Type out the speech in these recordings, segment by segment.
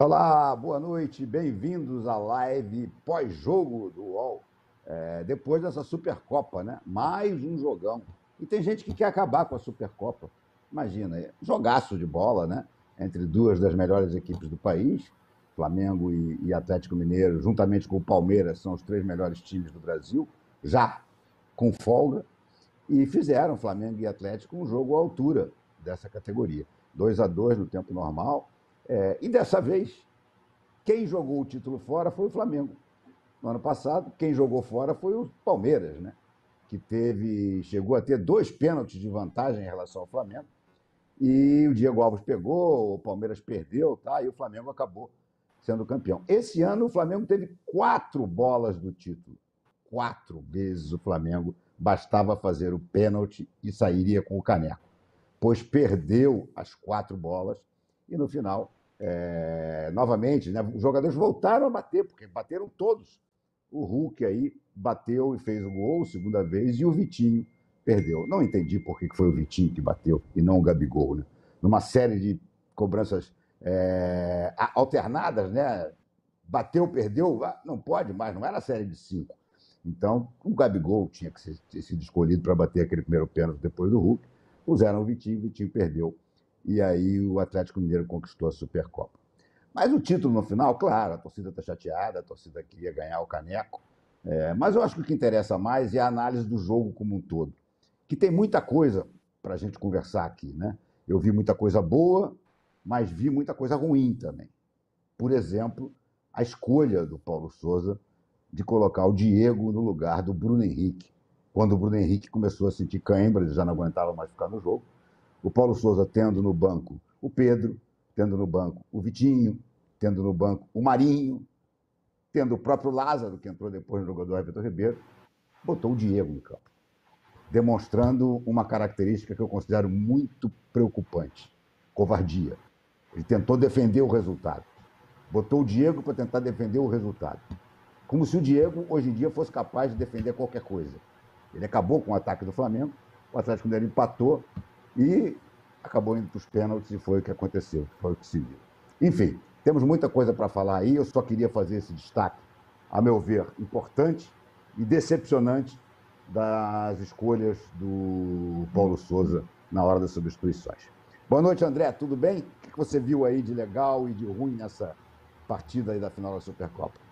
Olá, boa noite, bem-vindos à live pós-jogo do UOL. Depois dessa Supercopa, né? Mais um jogão. E tem gente que quer acabar com a Supercopa. Imagina, jogaço de bola, né? Entre duas das melhores equipes do país, Flamengo e Atlético Mineiro, juntamente com o Palmeiras, são os três melhores times do Brasil, já com folga, e fizeram Flamengo e Atlético um jogo à altura dessa categoria. 2-2 no tempo normal. E dessa vez, quem jogou o título fora foi o Flamengo. No ano passado, quem jogou fora foi o Palmeiras, né? Que chegou a ter 2 pênaltis de vantagem em relação ao Flamengo. E o Diego Alves pegou, o Palmeiras perdeu, tá? E o Flamengo acabou sendo campeão. Esse ano, o Flamengo teve 4 bolas do título. 4 vezes o Flamengo bastava fazer o pênalti e sairia com o caneco. Pois perdeu as 4 bolas e, no final, novamente, né, os jogadores voltaram a bater, porque bateram todos. O Hulk aí bateu e fez o gol, segunda vez, e o Vitinho perdeu. Não entendi por que foi o Vitinho que bateu e não o Gabigol, né? Numa série de cobranças alternadas, né? Bateu, perdeu, não pode mais, não era série de 5. Então, o Gabigol tinha que ter sido escolhido para bater aquele primeiro pênalti depois do Hulk. Puseram o Vitinho perdeu. E aí o Atlético Mineiro conquistou a Supercopa. Mas o título no final, claro, a torcida está chateada, a torcida queria ganhar o caneco. Mas eu acho que o que interessa mais é a análise do jogo como um todo, que tem muita coisa para a gente conversar aqui, né? Eu vi muita coisa boa, mas vi muita coisa ruim também. Por exemplo, a escolha do Paulo Sousa de colocar o Diego no lugar do Bruno Henrique. Quando o Bruno Henrique começou a sentir cãibra, ele já não aguentava mais ficar no jogo. O Paulo Sousa tendo no banco o Pedro, tendo no banco o Vitinho, tendo no banco o Marinho, tendo o próprio Lázaro, que entrou depois no jogador Everton Ribeiro, botou o Diego em campo, demonstrando uma característica que eu considero muito preocupante: covardia. Ele tentou defender o resultado. Botou o Diego para tentar defender o resultado. Como se o Diego, hoje em dia, fosse capaz de defender qualquer coisa. Ele acabou com o ataque do Flamengo, o Atlético Mineiro empatou e acabou indo para os pênaltis e foi o que aconteceu, foi o que se viu. Enfim, temos muita coisa para falar aí, eu só queria fazer esse destaque, a meu ver, importante e decepcionante das escolhas do Paulo Sousa na hora das substituições. Boa noite, André, tudo bem? O que você viu aí de legal e de ruim nessa partida aí da final da Supercopa?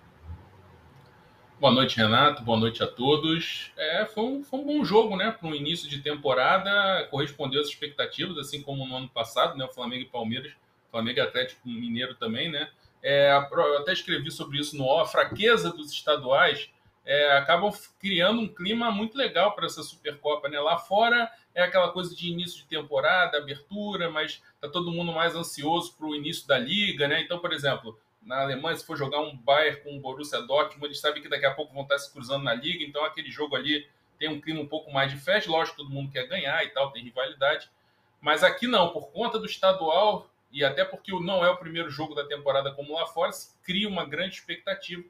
Boa noite, Renato. Boa noite a todos. Foi um bom jogo, né? Para um início de temporada, correspondeu às expectativas, assim como no ano passado, né? O Flamengo e Palmeiras, Flamengo e Atlético Mineiro também, né? Eu até escrevi sobre isso no UOL. A fraqueza dos estaduais acabam criando um clima muito legal para essa Supercopa, né? Lá fora é aquela coisa de início de temporada, abertura, mas tá todo mundo mais ansioso para o início da liga, né? Então, por exemplo, na Alemanha, se for jogar um Bayern com o Borussia Dortmund, eles sabem que daqui a pouco vão estar se cruzando na liga, então aquele jogo ali tem um clima um pouco mais de festa, lógico, todo mundo quer ganhar e tal, tem rivalidade, mas aqui não, por conta do estadual, e até porque não é o primeiro jogo da temporada como lá fora, se cria uma grande expectativa,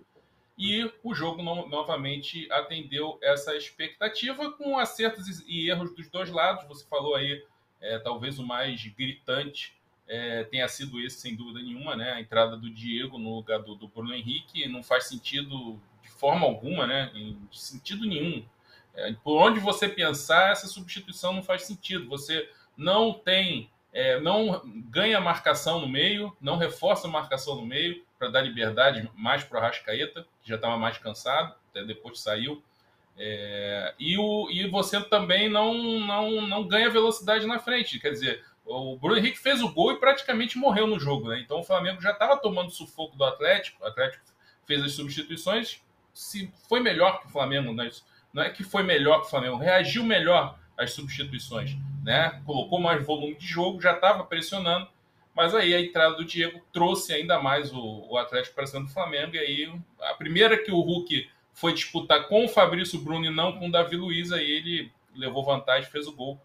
e o jogo novamente atendeu essa expectativa com acertos e erros dos dois lados. Você falou aí, talvez o mais gritante tenha sido esse, sem dúvida nenhuma, né? A entrada do Diego no lugar do Bruno Henrique não faz sentido de forma alguma, né? Em sentido nenhum. Por onde você pensar, essa substituição não faz sentido. Você não tem, não ganha marcação no meio, não reforça a marcação no meio para dar liberdade mais para o Arrascaeta, que já estava mais cansado, até depois saiu. E você também não ganha velocidade na frente. Quer dizer, o Bruno Henrique fez o gol e praticamente morreu no jogo, né? Então o Flamengo já estava tomando sufoco do Atlético. O Atlético fez as substituições. Se foi melhor que o Flamengo, né? Não é que foi melhor que o Flamengo, reagiu melhor às substituições, né? Colocou mais volume de jogo, já estava pressionando. Mas aí a entrada do Diego trouxe ainda mais o Atlético para cima do Flamengo. E aí a primeira que o Hulk foi disputar com o Fabrício Bruno e não com o Davi Luiz, aí ele levou vantagem, fez o gol.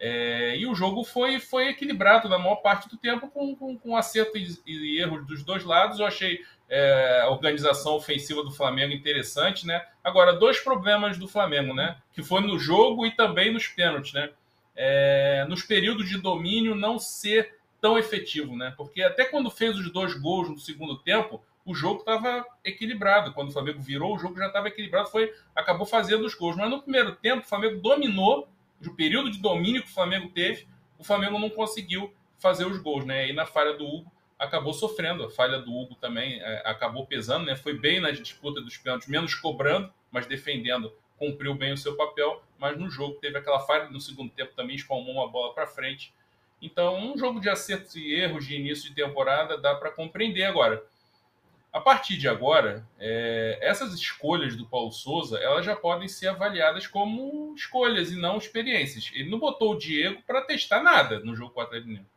E o jogo foi equilibrado na maior parte do tempo, com acertos e erros dos dois lados. Eu achei a organização ofensiva do Flamengo interessante, né? Agora, 2 problemas do Flamengo, né? Que foi no jogo e também nos pênaltis, né? Nos períodos de domínio, não ser tão efetivo, né? Porque até quando fez os 2 gols no segundo tempo, o jogo estava equilibrado. Quando o Flamengo virou, o jogo já estava equilibrado, acabou fazendo os gols. Mas no primeiro tempo, o Flamengo dominou, o período de domínio que o Flamengo teve, o Flamengo não conseguiu fazer os gols, né? E na falha do Hugo, acabou sofrendo. A falha do Hugo também acabou pesando, né? Foi bem na disputa dos pênaltis, menos cobrando, mas defendendo, cumpriu bem o seu papel. Mas no jogo teve aquela falha, no segundo tempo também espalmou uma bola para frente. Então, um jogo de acertos e erros de início de temporada dá para compreender agora. A partir de agora, essas escolhas do Paulo Souza, elas já podem ser avaliadas como escolhas e não experiências. Ele não botou o Diego para testar nada no jogo com o Atlético Mineiro.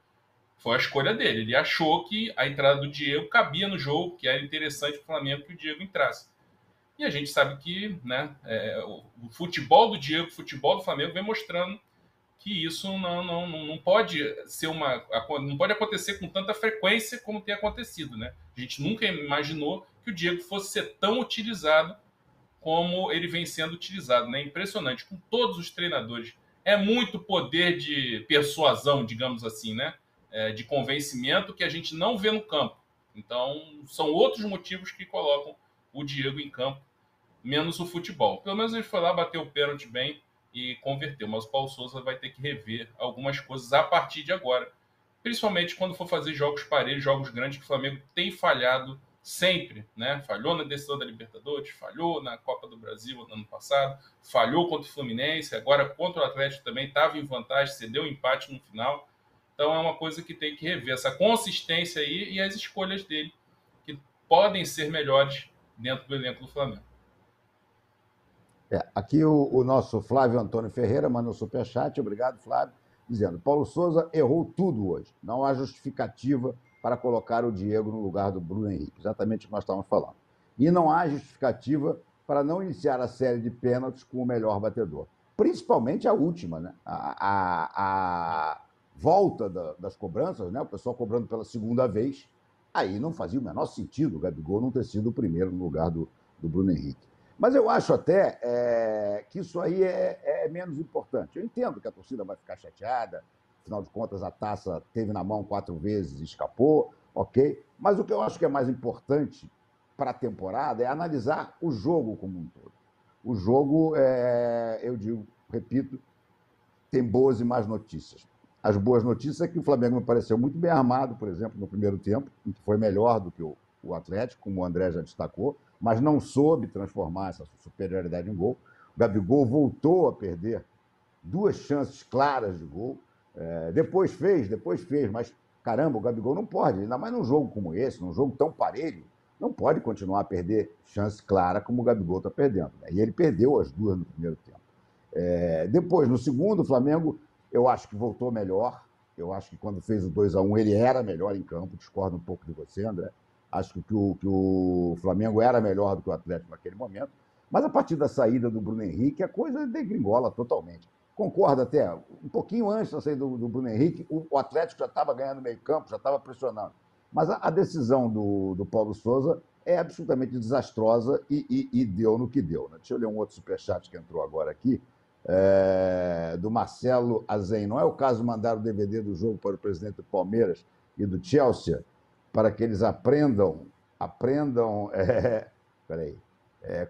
Foi a escolha dele. Ele achou que a entrada do Diego cabia no jogo, que era interessante para o Flamengo que o Diego entrasse. E a gente sabe que, né, o futebol do Diego, o futebol do Flamengo vem mostrando que isso não pode ser não pode acontecer com tanta frequência como tem acontecido, né? A gente nunca imaginou que o Diego fosse ser tão utilizado como ele vem sendo utilizado, né? Impressionante, com todos os treinadores. É muito poder de persuasão, digamos assim, né? De convencimento que a gente não vê no campo. Então, são outros motivos que colocam o Diego em campo, menos o futebol. Pelo menos ele foi lá, bateu o pênalti bem e converteu. Mas o Paulo Souza vai ter que rever algumas coisas a partir de agora. Principalmente quando for fazer jogos parelhos, jogos grandes, que o Flamengo tem falhado sempre, né? Falhou na decisão da Libertadores, falhou na Copa do Brasil no ano passado, falhou contra o Fluminense, agora contra o Atlético também estava em vantagem, cedeu um empate no final. Então é uma coisa que tem que rever, essa consistência aí e as escolhas dele, que podem ser melhores dentro do elenco do Flamengo. Aqui o nosso Flávio Antônio Ferreira mandou um superchat, obrigado, Flávio, dizendo: Paulo Souza errou tudo hoje. Não há justificativa para colocar o Diego no lugar do Bruno Henrique. Exatamente o que nós estávamos falando. E não há justificativa para não iniciar a série de pênaltis com o melhor batedor. Principalmente a última, né? A volta das cobranças, né? O pessoal cobrando pela segunda vez. Aí não fazia o menor sentido o Gabigol não ter sido o primeiro no lugar do Bruno Henrique. Mas eu acho até que isso aí é menos importante. Eu entendo que a torcida vai ficar chateada, afinal de contas a taça teve na mão 4 vezes e escapou, ok? Mas o que eu acho que é mais importante para a temporada é analisar o jogo como um todo. O jogo, eu digo, repito, tem boas e más notícias. As boas notícias é que o Flamengo me pareceu muito bem armado, por exemplo, no primeiro tempo, em que foi melhor do que o Atlético, como o André já destacou, mas não soube transformar essa superioridade em gol. O Gabigol voltou a perder 2 chances claras de gol. Depois fez, mas, caramba, o Gabigol não pode, ainda mais num jogo como esse, num jogo tão parelho, não pode continuar a perder chance clara como o Gabigol está perdendo. Né? E ele perdeu as 2 no primeiro tempo. Depois, no segundo, o Flamengo, eu acho que voltou melhor. Eu acho que quando fez o 2-1 ele era melhor em campo. Discordo um pouco de você, André. Acho que o Flamengo era melhor do que o Atlético naquele momento. Mas a partir da saída do Bruno Henrique, a coisa degringola totalmente. Concordo até, um pouquinho antes da saída do Bruno Henrique, o Atlético já estava ganhando meio campo, já estava pressionando. Mas a decisão do Paulo Souza é absolutamente desastrosa e deu no que deu. Né? Deixa eu ler um outro superchat que entrou agora aqui, do Marcelo Azen. Não é o caso de mandar o DVD do jogo para o presidente do Palmeiras e do Chelsea, para que eles aprendam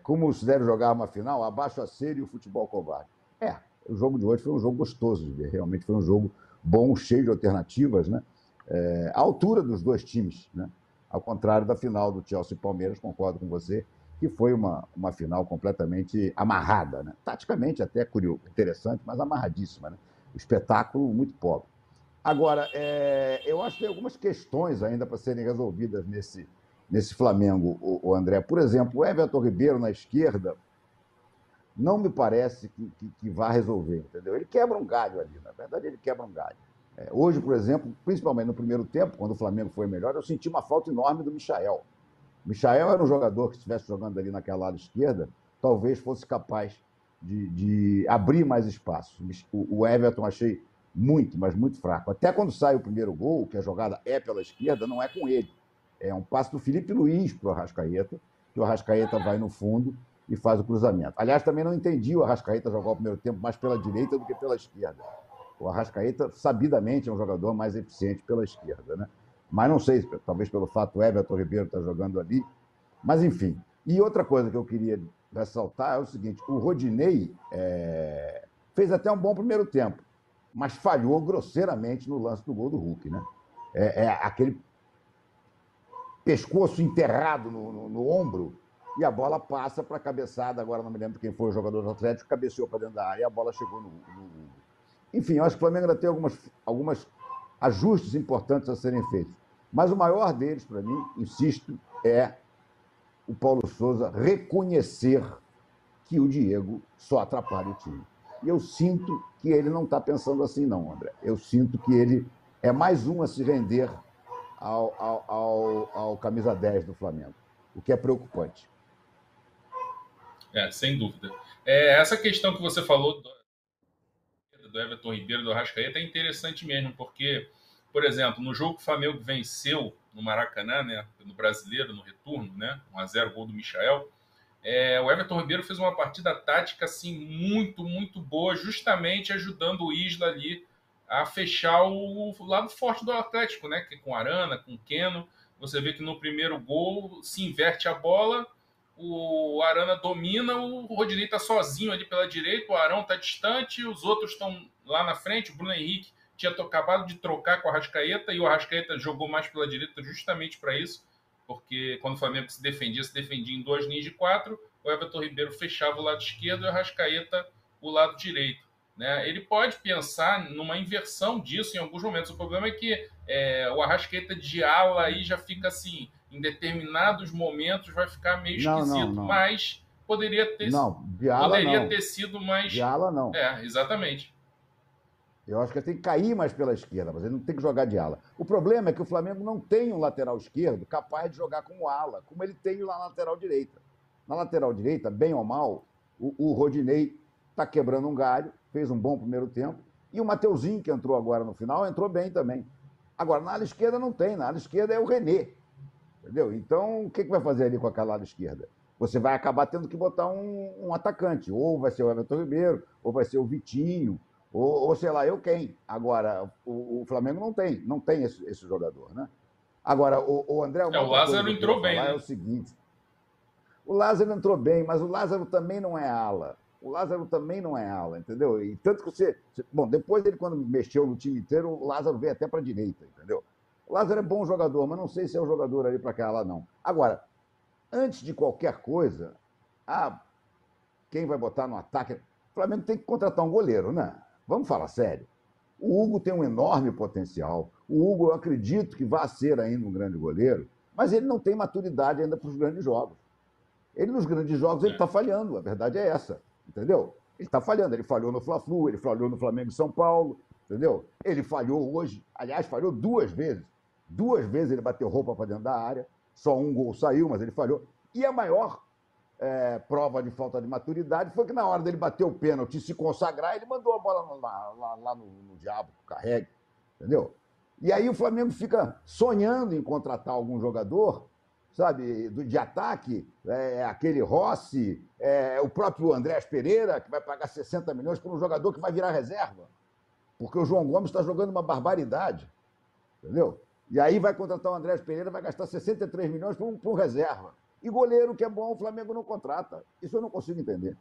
como se deve jogar uma final, abaixo a ser e o futebol covarde. O jogo de hoje foi um jogo gostoso de ver, realmente foi um jogo bom, cheio de alternativas, né? À altura dos 2 times, né? Ao contrário da final do Chelsea e Palmeiras, concordo com você, que foi uma final completamente amarrada, né? Taticamente até curioso, interessante, mas amarradíssima, né? O espetáculo muito pobre. Agora, eu acho que tem algumas questões ainda para serem resolvidas nesse Flamengo, o André. Por exemplo, o Everton Ribeiro na esquerda não me parece que vá resolver, entendeu? Ele quebra um galho ali, na verdade ele quebra um galho. Hoje, por exemplo, principalmente no primeiro tempo, quando o Flamengo foi melhor, eu senti uma falta enorme do Michael. O Michael era um jogador que, se estivesse jogando ali naquela lado esquerda, talvez fosse capaz de abrir mais espaço. O Everton achei muito, mas muito fraco. Até quando sai o primeiro gol, que a jogada é pela esquerda, não é com ele. É um passe do Felipe Luiz para o Arrascaeta, que o Arrascaeta vai no fundo e faz o cruzamento. Aliás, também não entendi o Arrascaeta jogar o primeiro tempo mais pela direita do que pela esquerda. O Arrascaeta, sabidamente, é um jogador mais eficiente pela esquerda, né? Mas não sei, talvez pelo fato do Everton Ribeiro estar jogando ali. Mas, enfim. E outra coisa que eu queria ressaltar é o seguinte: o Rodinei fez até um bom primeiro tempo, mas falhou grosseiramente no lance do gol do Hulk, né? Aquele pescoço enterrado no ombro e a bola passa para a cabeçada. Agora não me lembro quem foi o jogador do Atlético, cabeceou para dentro da área e a bola chegou no. Enfim, eu acho que o Flamengo ainda tem algumas ajustes importantes a serem feitos. Mas o maior deles, para mim, insisto, é o Paulo Souza reconhecer que o Diego só atrapalha o time. E eu sinto que ele não está pensando assim, não, André. Eu sinto que ele é mais um a se render ao camisa 10 do Flamengo, o que é preocupante. Sem dúvida. Essa questão que você falou do Everton Ribeiro, do Arrascaeta, é interessante mesmo, porque, por exemplo, no jogo que o Flamengo venceu no Maracanã, né, no Brasileiro, no retorno, né, 1-0, gol do Michael, o Everton Ribeiro fez uma partida tática assim, muito, muito boa, justamente ajudando o Isla ali a fechar o lado forte do Atlético, né, que com Arana, com Keno. Você vê que no primeiro gol se inverte a bola, o Arana domina, o Rodinei está sozinho ali pela direita, o Arão está distante, os outros estão lá na frente, o Bruno Henrique tinha acabado de trocar com o Arrascaeta, e o Arrascaeta jogou mais pela direita justamente para isso, porque quando o Flamengo se defendia em duas linhas de quatro, o Everton Ribeiro fechava o lado esquerdo e o Arrascaeta o lado direito. Né? Ele pode pensar numa inversão disso em alguns momentos. O problema é que o Arrascaeta de ala aí já fica assim, em determinados momentos vai ficar meio esquisito, Não. Mas poderia ter, não, de ala poderia não. ter sido mais... De ala não. Exatamente. Eu acho que ele tem que cair mais pela esquerda, mas ele não tem que jogar de ala. O problema é que o Flamengo não tem um lateral esquerdo capaz de jogar como ala, como ele tem lá na lateral direita. Na lateral direita, bem ou mal, o Rodinei está quebrando um galho, fez um bom primeiro tempo, e o Mateuzinho, que entrou agora no final, entrou bem também. Agora, na ala esquerda não tem, na ala esquerda é o René. Entendeu? Então, o que vai fazer ali com aquela ala esquerda? Você vai acabar tendo que botar um atacante, ou vai ser o Everton Ribeiro, ou vai ser o Vitinho, ou sei lá, eu quem. Agora, o Flamengo não tem esse jogador, né? Agora, o André, o Lázaro entrou bem, né? É o seguinte: o Lázaro entrou bem, mas o Lázaro também não é ala. O Lázaro também não é ala, entendeu? E tanto que bom, depois ele, quando mexeu no time inteiro, o Lázaro veio até para a direita, entendeu? O Lázaro é bom jogador, mas não sei se é o jogador ali para aquela ala, não. Agora, antes de qualquer coisa, quem vai botar no ataque? O Flamengo tem que contratar um goleiro, né? Vamos falar sério. O Hugo tem um enorme potencial. O Hugo, eu acredito que vai ser ainda um grande goleiro, mas ele não tem maturidade ainda para os grandes jogos. Ele, nos grandes jogos, ele está falhando. A verdade é essa, entendeu? Ele está falhando. Ele falhou no Fla-Flu, ele falhou no Flamengo e São Paulo, entendeu? Ele falhou hoje. Aliás, falhou 2 vezes. 2 vezes ele bateu roupa para dentro da área. Só um gol saiu, mas ele falhou. E a maior prova de falta de maturidade foi que na hora dele bater o pênalti e se consagrar, ele mandou a bola lá no diabo, carregue, entendeu? E aí o Flamengo fica sonhando em contratar algum jogador, sabe, de ataque, aquele Rossi, o próprio Andrés Pereira, que vai pagar 60 milhões por um jogador que vai virar reserva, porque o João Gomes está jogando uma barbaridade, entendeu? E aí vai contratar o Andrés Pereira, vai gastar 63 milhões por um reserva. E goleiro que é bom, o Flamengo não contrata. Isso eu não consigo entender.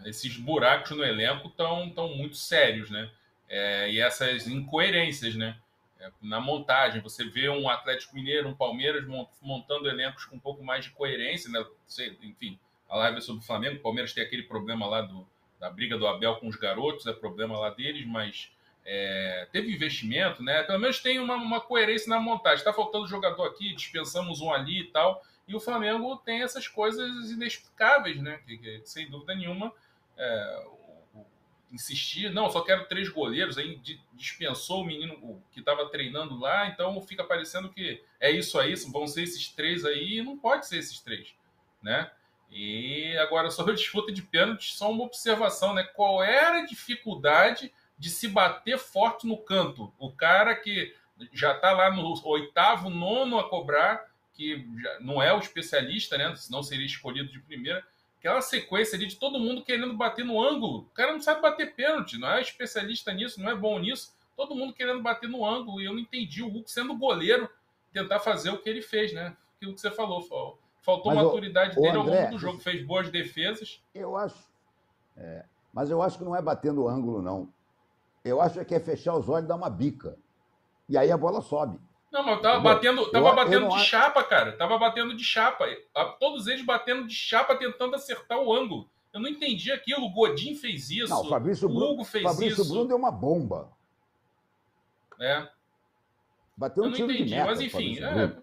Esses buracos no elenco estão muito sérios, né? E essas incoerências, né? Na montagem, você vê um Atlético Mineiro, um Palmeiras montando elencos com um pouco mais de coerência, né? Enfim, a live é sobre o Flamengo. O Palmeiras tem aquele problema lá da briga do Abel com os garotos, é problema lá deles, mas teve investimento, né? Pelo menos tem uma coerência na montagem. Está faltando jogador aqui, dispensamos um ali e tal. E o Flamengo tem essas coisas inexplicáveis, né? Que sem dúvida nenhuma, insistir, não, só quero 3 goleiros, aí dispensou o menino que estava treinando lá, então fica parecendo que é isso aí, vão ser esses 3 aí, e não pode ser esses 3, né? E agora, sobre a disputa de pênaltis, só uma observação, né? Qual era a dificuldade de se bater forte no canto? O cara que já está lá no 8º, 9º a cobrar, que já não é o especialista, né? Senão seria escolhido de primeira. aquela sequência ali de todo mundo querendo bater no ângulo. O cara não sabe bater pênalti, não é especialista nisso, não é bom nisso. Todo mundo querendo bater no ângulo. E eu não entendi o Hulk, sendo goleiro, tentar fazer o que ele fez, né? Aquilo que você falou, faltou Mas, maturidade o dele ao longo André, do jogo. Fez boas defesas. eu acho. Mas eu acho que não é batendo o ângulo, não. Eu acho que é fechar os olhos e dar uma bica. E aí a bola sobe. Não, mas Entendeu? tava Eu batendo não de acho. chapa, cara. Tava batendo de chapa. Todos eles batendo de chapa, tentando acertar o ângulo. Eu não entendi aquilo. O Godin fez Não, isso. O Hugo fez Fabrício Bruno isso. deu uma bomba. É, Bateu eu um não tiro de entendi. Mas meta, o enfim, Fabrício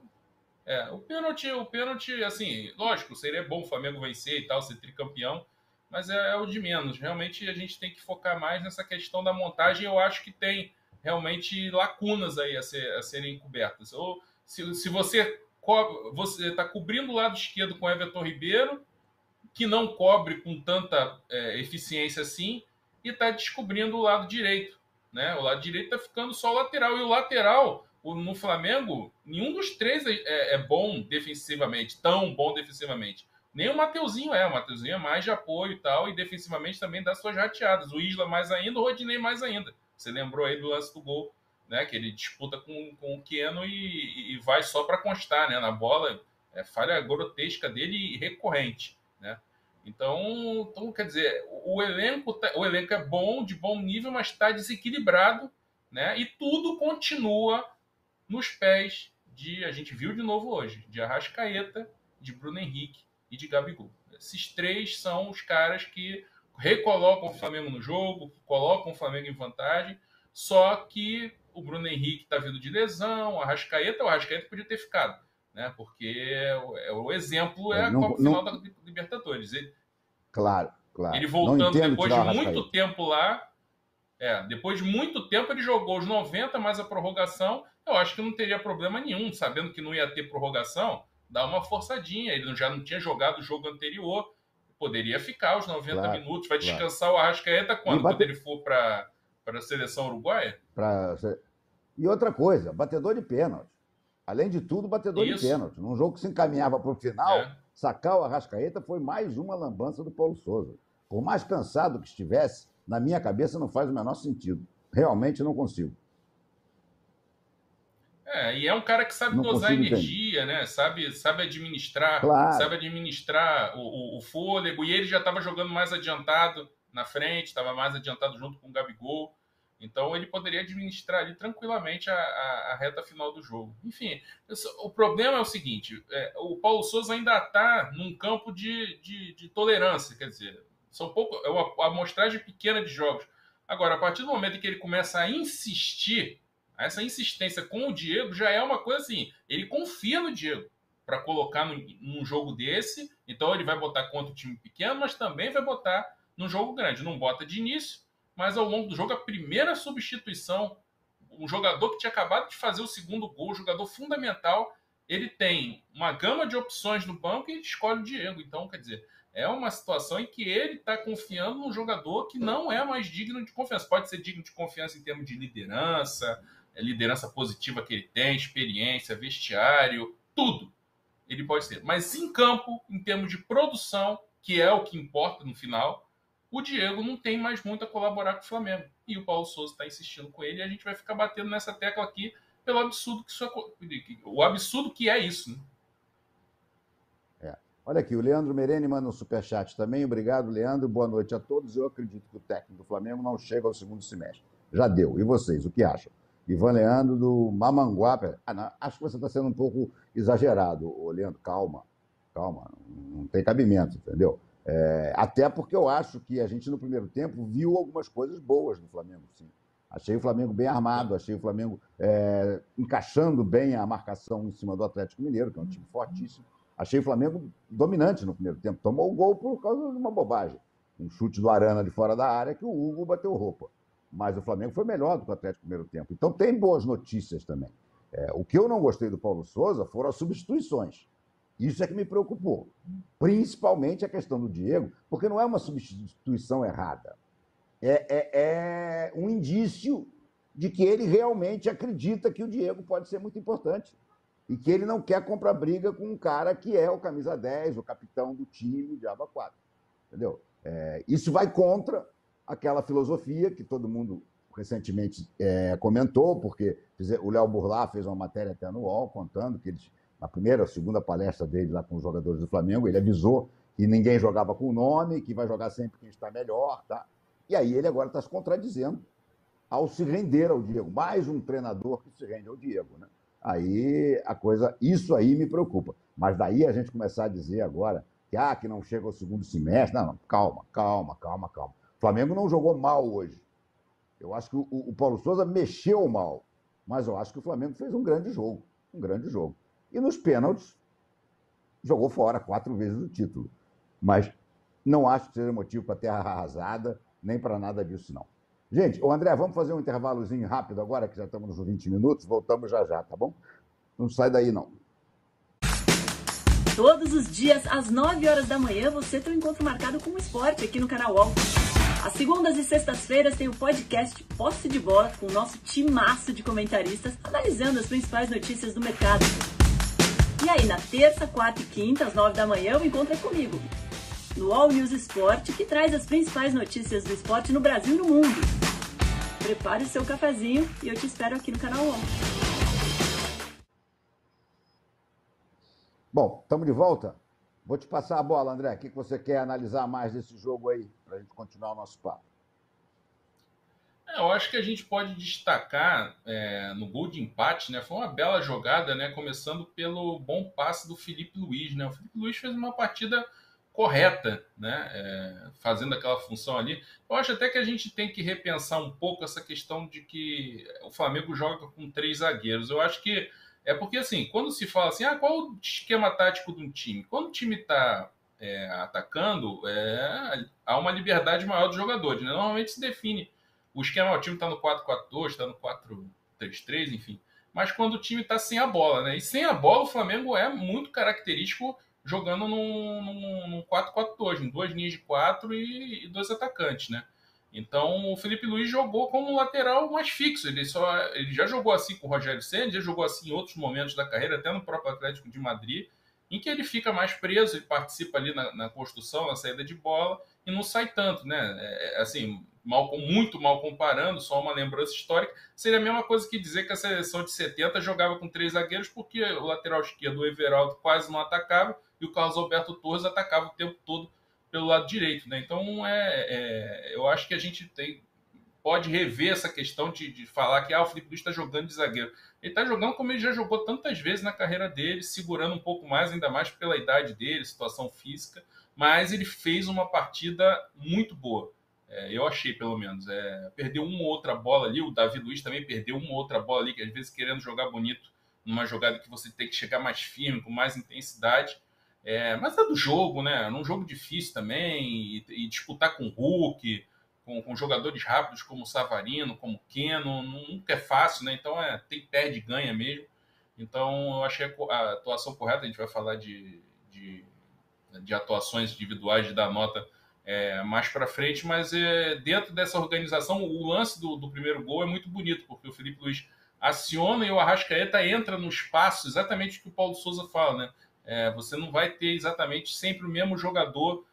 Bruno. o pênalti, assim, lógico, seria bom o Flamengo vencer e tal, ser tricampeão. Mas é o de menos. Realmente a gente tem que focar mais nessa questão da montagem. Eu acho que tem realmente lacunas aí a serem cobertas. Ou se você está cobrindo o lado esquerdo com Everton Ribeiro, que não cobre com tanta eficiência assim, e está descobrindo o lado direito. Né? O lado direito está ficando só o lateral. E o lateral, no Flamengo, nenhum dos três é bom defensivamente, tão bom defensivamente. Nem o Mateuzinho é. O Mateuzinho é mais de apoio e tal, e defensivamente também dá suas rateadas. O Isla mais ainda, o Rodinei mais ainda. Você lembrou aí do lance do gol, né? Que ele disputa com o Keno e vai só para constar, né? Na bola, falha grotesca dele e recorrente, né? Então, quer dizer, o elenco é bom, de bom nível, mas está desequilibrado, né? E tudo continua nos pés a gente viu de novo hoje, de Arrascaeta, de Bruno Henrique e de Gabigol. Esses três são os caras que recolocam o Flamengo no jogo, colocam o Flamengo em vantagem, só que o Bruno Henrique está vindo de lesão, o Arrascaeta podia ter ficado, né? Porque o exemplo é a Não, Copa Final da Libertadores. claro. Ele Não voltando entendo depois de tirar o muito Arrascaeta. tempo lá, depois de muito tempo ele jogou os 90 mais a prorrogação. Eu acho que não teria problema nenhum, sabendo que não ia ter prorrogação, dar uma forçadinha. Ele já não tinha jogado o jogo anterior, poderia ficar os 90 Claro, minutos. Vai claro. descansar o Arrascaeta E, quando? Quando ele for para a seleção uruguaia? e outra coisa, batedor de pênalti. Além de tudo, batedor de Isso. pênalti. Num jogo que se encaminhava para o final, sacar o Arrascaeta foi mais uma lambança do Paulo Souza. Por mais cansado que estivesse, na minha cabeça não faz o menor sentido. Realmente não consigo. E é um cara que sabe Não dosar consigo energia, né? Sabe administrar, Claro. sabe administrar o fôlego. E ele já estava jogando mais adiantado na frente, estava mais adiantado junto com o Gabigol. Então ele poderia administrar ali tranquilamente a reta final do jogo. Enfim, o problema é o seguinte: o Paulo Souza ainda está num campo de tolerância, quer dizer, são pouco, é uma amostragem pequena de jogos. Agora, a partir do momento em que ele começa a insistir, essa insistência com o Diego já é uma coisa assim, ele confia no Diego para colocar num jogo desse, então ele vai botar contra o time pequeno, mas também vai botar num jogo grande. Não bota de início, mas ao longo do jogo, a primeira substituição, um jogador que tinha acabado de fazer o segundo gol, um jogador fundamental, ele tem uma gama de opções no banco e escolhe o Diego. Então, quer dizer, é uma situação em que ele está confiando num jogador que não é mais digno de confiança. Pode ser digno de confiança em termos de liderança positiva que ele tem, experiência, vestiário, tudo. Ele pode ser. Mas em campo, em termos de produção, que é o que importa no final, o Diego não tem mais muito a colaborar com o Flamengo. E o Paulo Souza está insistindo com ele e a gente vai ficar batendo nessa tecla aqui pelo absurdo o absurdo que é isso, né? Olha aqui, o Leandro Mereni manda um superchat também. Obrigado, Leandro. Boa noite a todos. Eu acredito que o técnico do Flamengo não chega ao segundo semestre. Já deu. E vocês, o que acham? Ivan Leandro, do Mamanguape. Acho que você está sendo um pouco exagerado, Leandro. Calma. Não tem cabimento, entendeu? Até porque eu acho que a gente, no primeiro tempo, viu algumas coisas boas do Flamengo, sim. Achei o Flamengo bem armado, achei o Flamengo encaixando bem a marcação em cima do Atlético Mineiro, que é um time fortíssimo. Achei o Flamengo dominante no primeiro tempo. Tomou o gol por causa de uma bobagem. Um chute do Arana de fora da área que o Hugo bateu roupa. Mas o Flamengo foi melhor do que o Atlético no primeiro tempo. Então tem boas notícias também. O que eu não gostei do Paulo Souza foram as substituições. Isso é que me preocupou. Principalmente a questão do Diego, porque não é uma substituição errada. É um indício de que ele realmente acredita que o Diego pode ser muito importante. E que ele não quer comprar briga com um cara que é o camisa 10, o capitão do time, o Diabo 4. entendeu? Isso vai contra aquela filosofia que todo mundo recentemente comentou, porque o Léo Burlá fez uma matéria até no UOL, contando que na primeira ou segunda palestra dele lá com os jogadores do Flamengo, ele avisou que ninguém jogava com o nome, que vai jogar sempre quem está melhor, tá? E aí ele agora está se contradizendo ao se render ao Diego. Mais um treinador que se rende ao Diego, né? Aí isso aí me preocupa. Mas daí a gente começar a dizer agora que não chega ao segundo semestre. Não, calma. O Flamengo não jogou mal hoje. Eu acho que o Paulo Souza mexeu mal, mas eu acho que o Flamengo fez um grande jogo. E nos pênaltis, jogou fora 4 vezes o título. Mas não acho que seja motivo para terra arrasada, nem para nada disso, não. Gente, André, vamos fazer um intervalozinho rápido agora, que já estamos nos 20 minutos. Voltamos já, tá bom? Não sai daí, não. Todos os dias, às 9 horas da manhã, você tem um encontro marcado com o esporte aqui no canal UOL. Às segundas e sextas-feiras tem o podcast Posse de Bola, com o nosso timaço de comentaristas, analisando as principais notícias do mercado. E aí, na terça, quarta e quinta, às 9 da manhã, o encontro é comigo, no All News Esporte, que traz as principais notícias do esporte no Brasil e no mundo. Prepare o seu cafezinho e eu te espero aqui no canal UOL. Bom, estamos de volta? Vou te passar a bola, André. O que você quer analisar mais desse jogo aí, para a gente continuar o nosso papo? Eu acho que a gente pode destacar no gol de empate, né? Foi uma bela jogada, né? Começando pelo bom passe do Felipe Luiz, né? O Felipe Luiz fez uma partida correta, né? Fazendo aquela função ali. Eu acho até que a gente tem que repensar um pouco essa questão de que o Flamengo joga com 3 zagueiros. Eu acho que porque, assim, quando se fala assim, qual o esquema tático de um time? Quando o time está atacando, há uma liberdade maior dos jogadores, né? Normalmente se define o esquema, o time está no 4-4-2, está no 4-3-3, enfim. Mas quando o time está sem a bola, né? E sem a bola, o Flamengo é muito característico jogando num 4-4-2, em 2 linhas de 4 e 2 atacantes, né? Então, o Felipe Luiz jogou como lateral mais fixo. Ele já jogou assim com o Rogério Ceni, já jogou assim em outros momentos da carreira, até no próprio Atlético de Madrid, em que ele fica mais preso, ele participa ali na construção, na saída de bola, e não sai tanto, né? Assim, muito mal comparando, só uma lembrança histórica, seria a mesma coisa que dizer que a seleção de 70 jogava com 3 zagueiros, porque o lateral esquerdo, o Everaldo, quase não atacava, e o Carlos Alberto Torres atacava o tempo todo pelo lado direito, né? Então, eu acho que a gente pode rever essa questão de falar que o Felipe Luiz está jogando de zagueiro. Ele está jogando como ele já jogou tantas vezes na carreira dele, segurando um pouco mais, ainda mais pela idade dele, situação física, mas ele fez uma partida muito boa. Eu achei, pelo menos. Perdeu uma ou outra bola ali, o Davi Luiz também perdeu uma ou outra bola ali, que às vezes querendo jogar bonito, numa jogada que você tem que chegar mais firme, com mais intensidade. Mas é do jogo, né? Num jogo difícil também, e disputar com o Hulk, com jogadores rápidos como o Savarino, como o Keno, nunca é fácil, né? Então tem perde e ganha mesmo. Então eu achei a atuação correta. A gente vai falar de atuações individuais, de dar nota mais para frente, mas dentro dessa organização, o lance do primeiro gol é muito bonito, porque o Felipe Luiz aciona e o Arrascaeta entra no espaço, exatamente o que o Paulo Souza fala, né? Você não vai ter exatamente sempre o mesmo jogador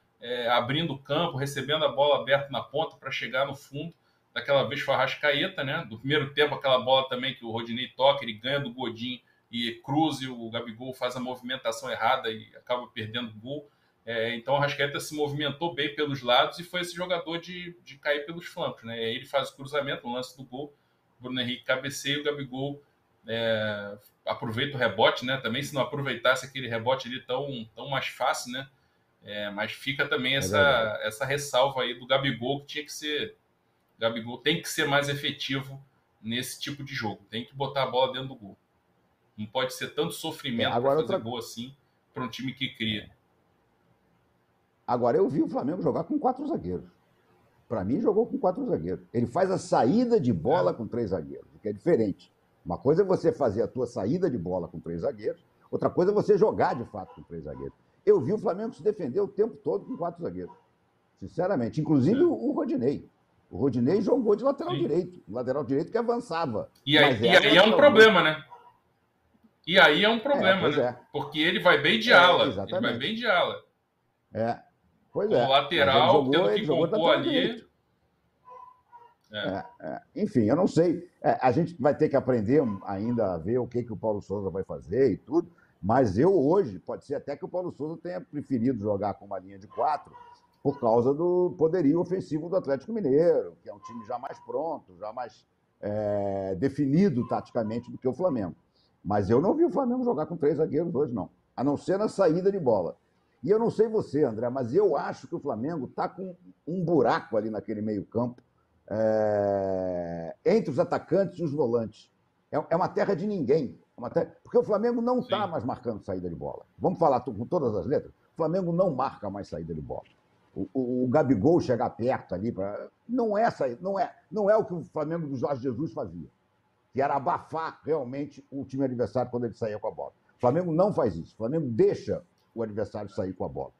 abrindo o campo, recebendo a bola aberta na ponta para chegar no fundo. Daquela vez foi o Arrascaeta, né? Do primeiro tempo, aquela bola também que o Rodinei toca, ele ganha do Godin e cruza, e o Gabigol faz a movimentação errada e acaba perdendo o gol. Então o Arrascaeta se movimentou bem pelos lados e foi esse jogador de cair pelos flancos, né? Ele faz o cruzamento, o lance do gol, o Bruno Henrique cabeceia e o Gabigol aproveita o rebote, né? Também se não aproveitasse aquele rebote ali tão mais fácil, né? Mas fica também essa ressalva aí do Gabigol, que Gabigol tem que ser mais efetivo nesse tipo de jogo. Tem que botar a bola dentro do gol. Não pode ser tanto sofrimento para fazer gol assim para um time que cria. Agora, eu vi o Flamengo jogar com 4 zagueiros. Para mim, jogou com 4 zagueiros. Ele faz a saída de bola com 3 zagueiros, o que é diferente. Uma coisa é você fazer a tua saída de bola com 3 zagueiros, outra coisa é você jogar de fato com 3 zagueiros. Eu vi o Flamengo se defender o tempo todo com 4 zagueiros. Sinceramente. Inclusive o Rodinei. O Rodinei jogou de lateral direito. O lateral direito que avançava. E aí é um problema, né? E aí é um problema, né? Porque ele vai bem de ala. Ele vai bem de ala. Pois como é. lateral, tendo que compor ali. Enfim, eu não sei. A gente vai ter que aprender ainda a ver o que o Paulo Souza vai fazer e tudo. Mas eu hoje, pode ser até que o Paulo Souza tenha preferido jogar com uma linha de 4 por causa do poderio ofensivo do Atlético Mineiro, que é um time já mais pronto, já mais definido taticamente do que o Flamengo. Mas eu não vi o Flamengo jogar com 3 zagueiros hoje, não. A não ser na saída de bola. E eu não sei você, André, mas eu acho que o Flamengo está com um buraco ali naquele meio-campo entre os atacantes e os volantes. É uma terra de ninguém. Porque o Flamengo não está mais marcando saída de bola. Vamos falar com todas as letras? O Flamengo não marca mais saída de bola. O Gabigol chegar perto ali, não é o que o Flamengo do Jorge Jesus fazia, que era abafar realmente o time adversário quando ele saía com a bola. O Flamengo não faz isso. O Flamengo deixa o adversário sair com a bola.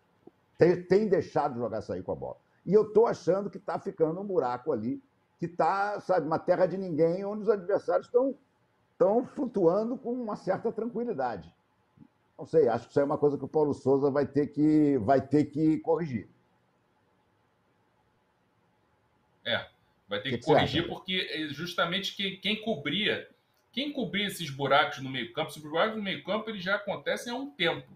Tem deixado de jogar sair com a bola. E eu estou achando que está ficando um buraco ali, que está, sabe, uma terra de ninguém, onde os adversários estão flutuando com uma certa tranquilidade. Não sei, acho que isso é uma coisa que o Paulo Souza vai ter que corrigir. Vai ter que corrigir, porque justamente quem cobria esses buracos no meio-campo, esses buracos no meio-campo eles já acontecem há um tempo.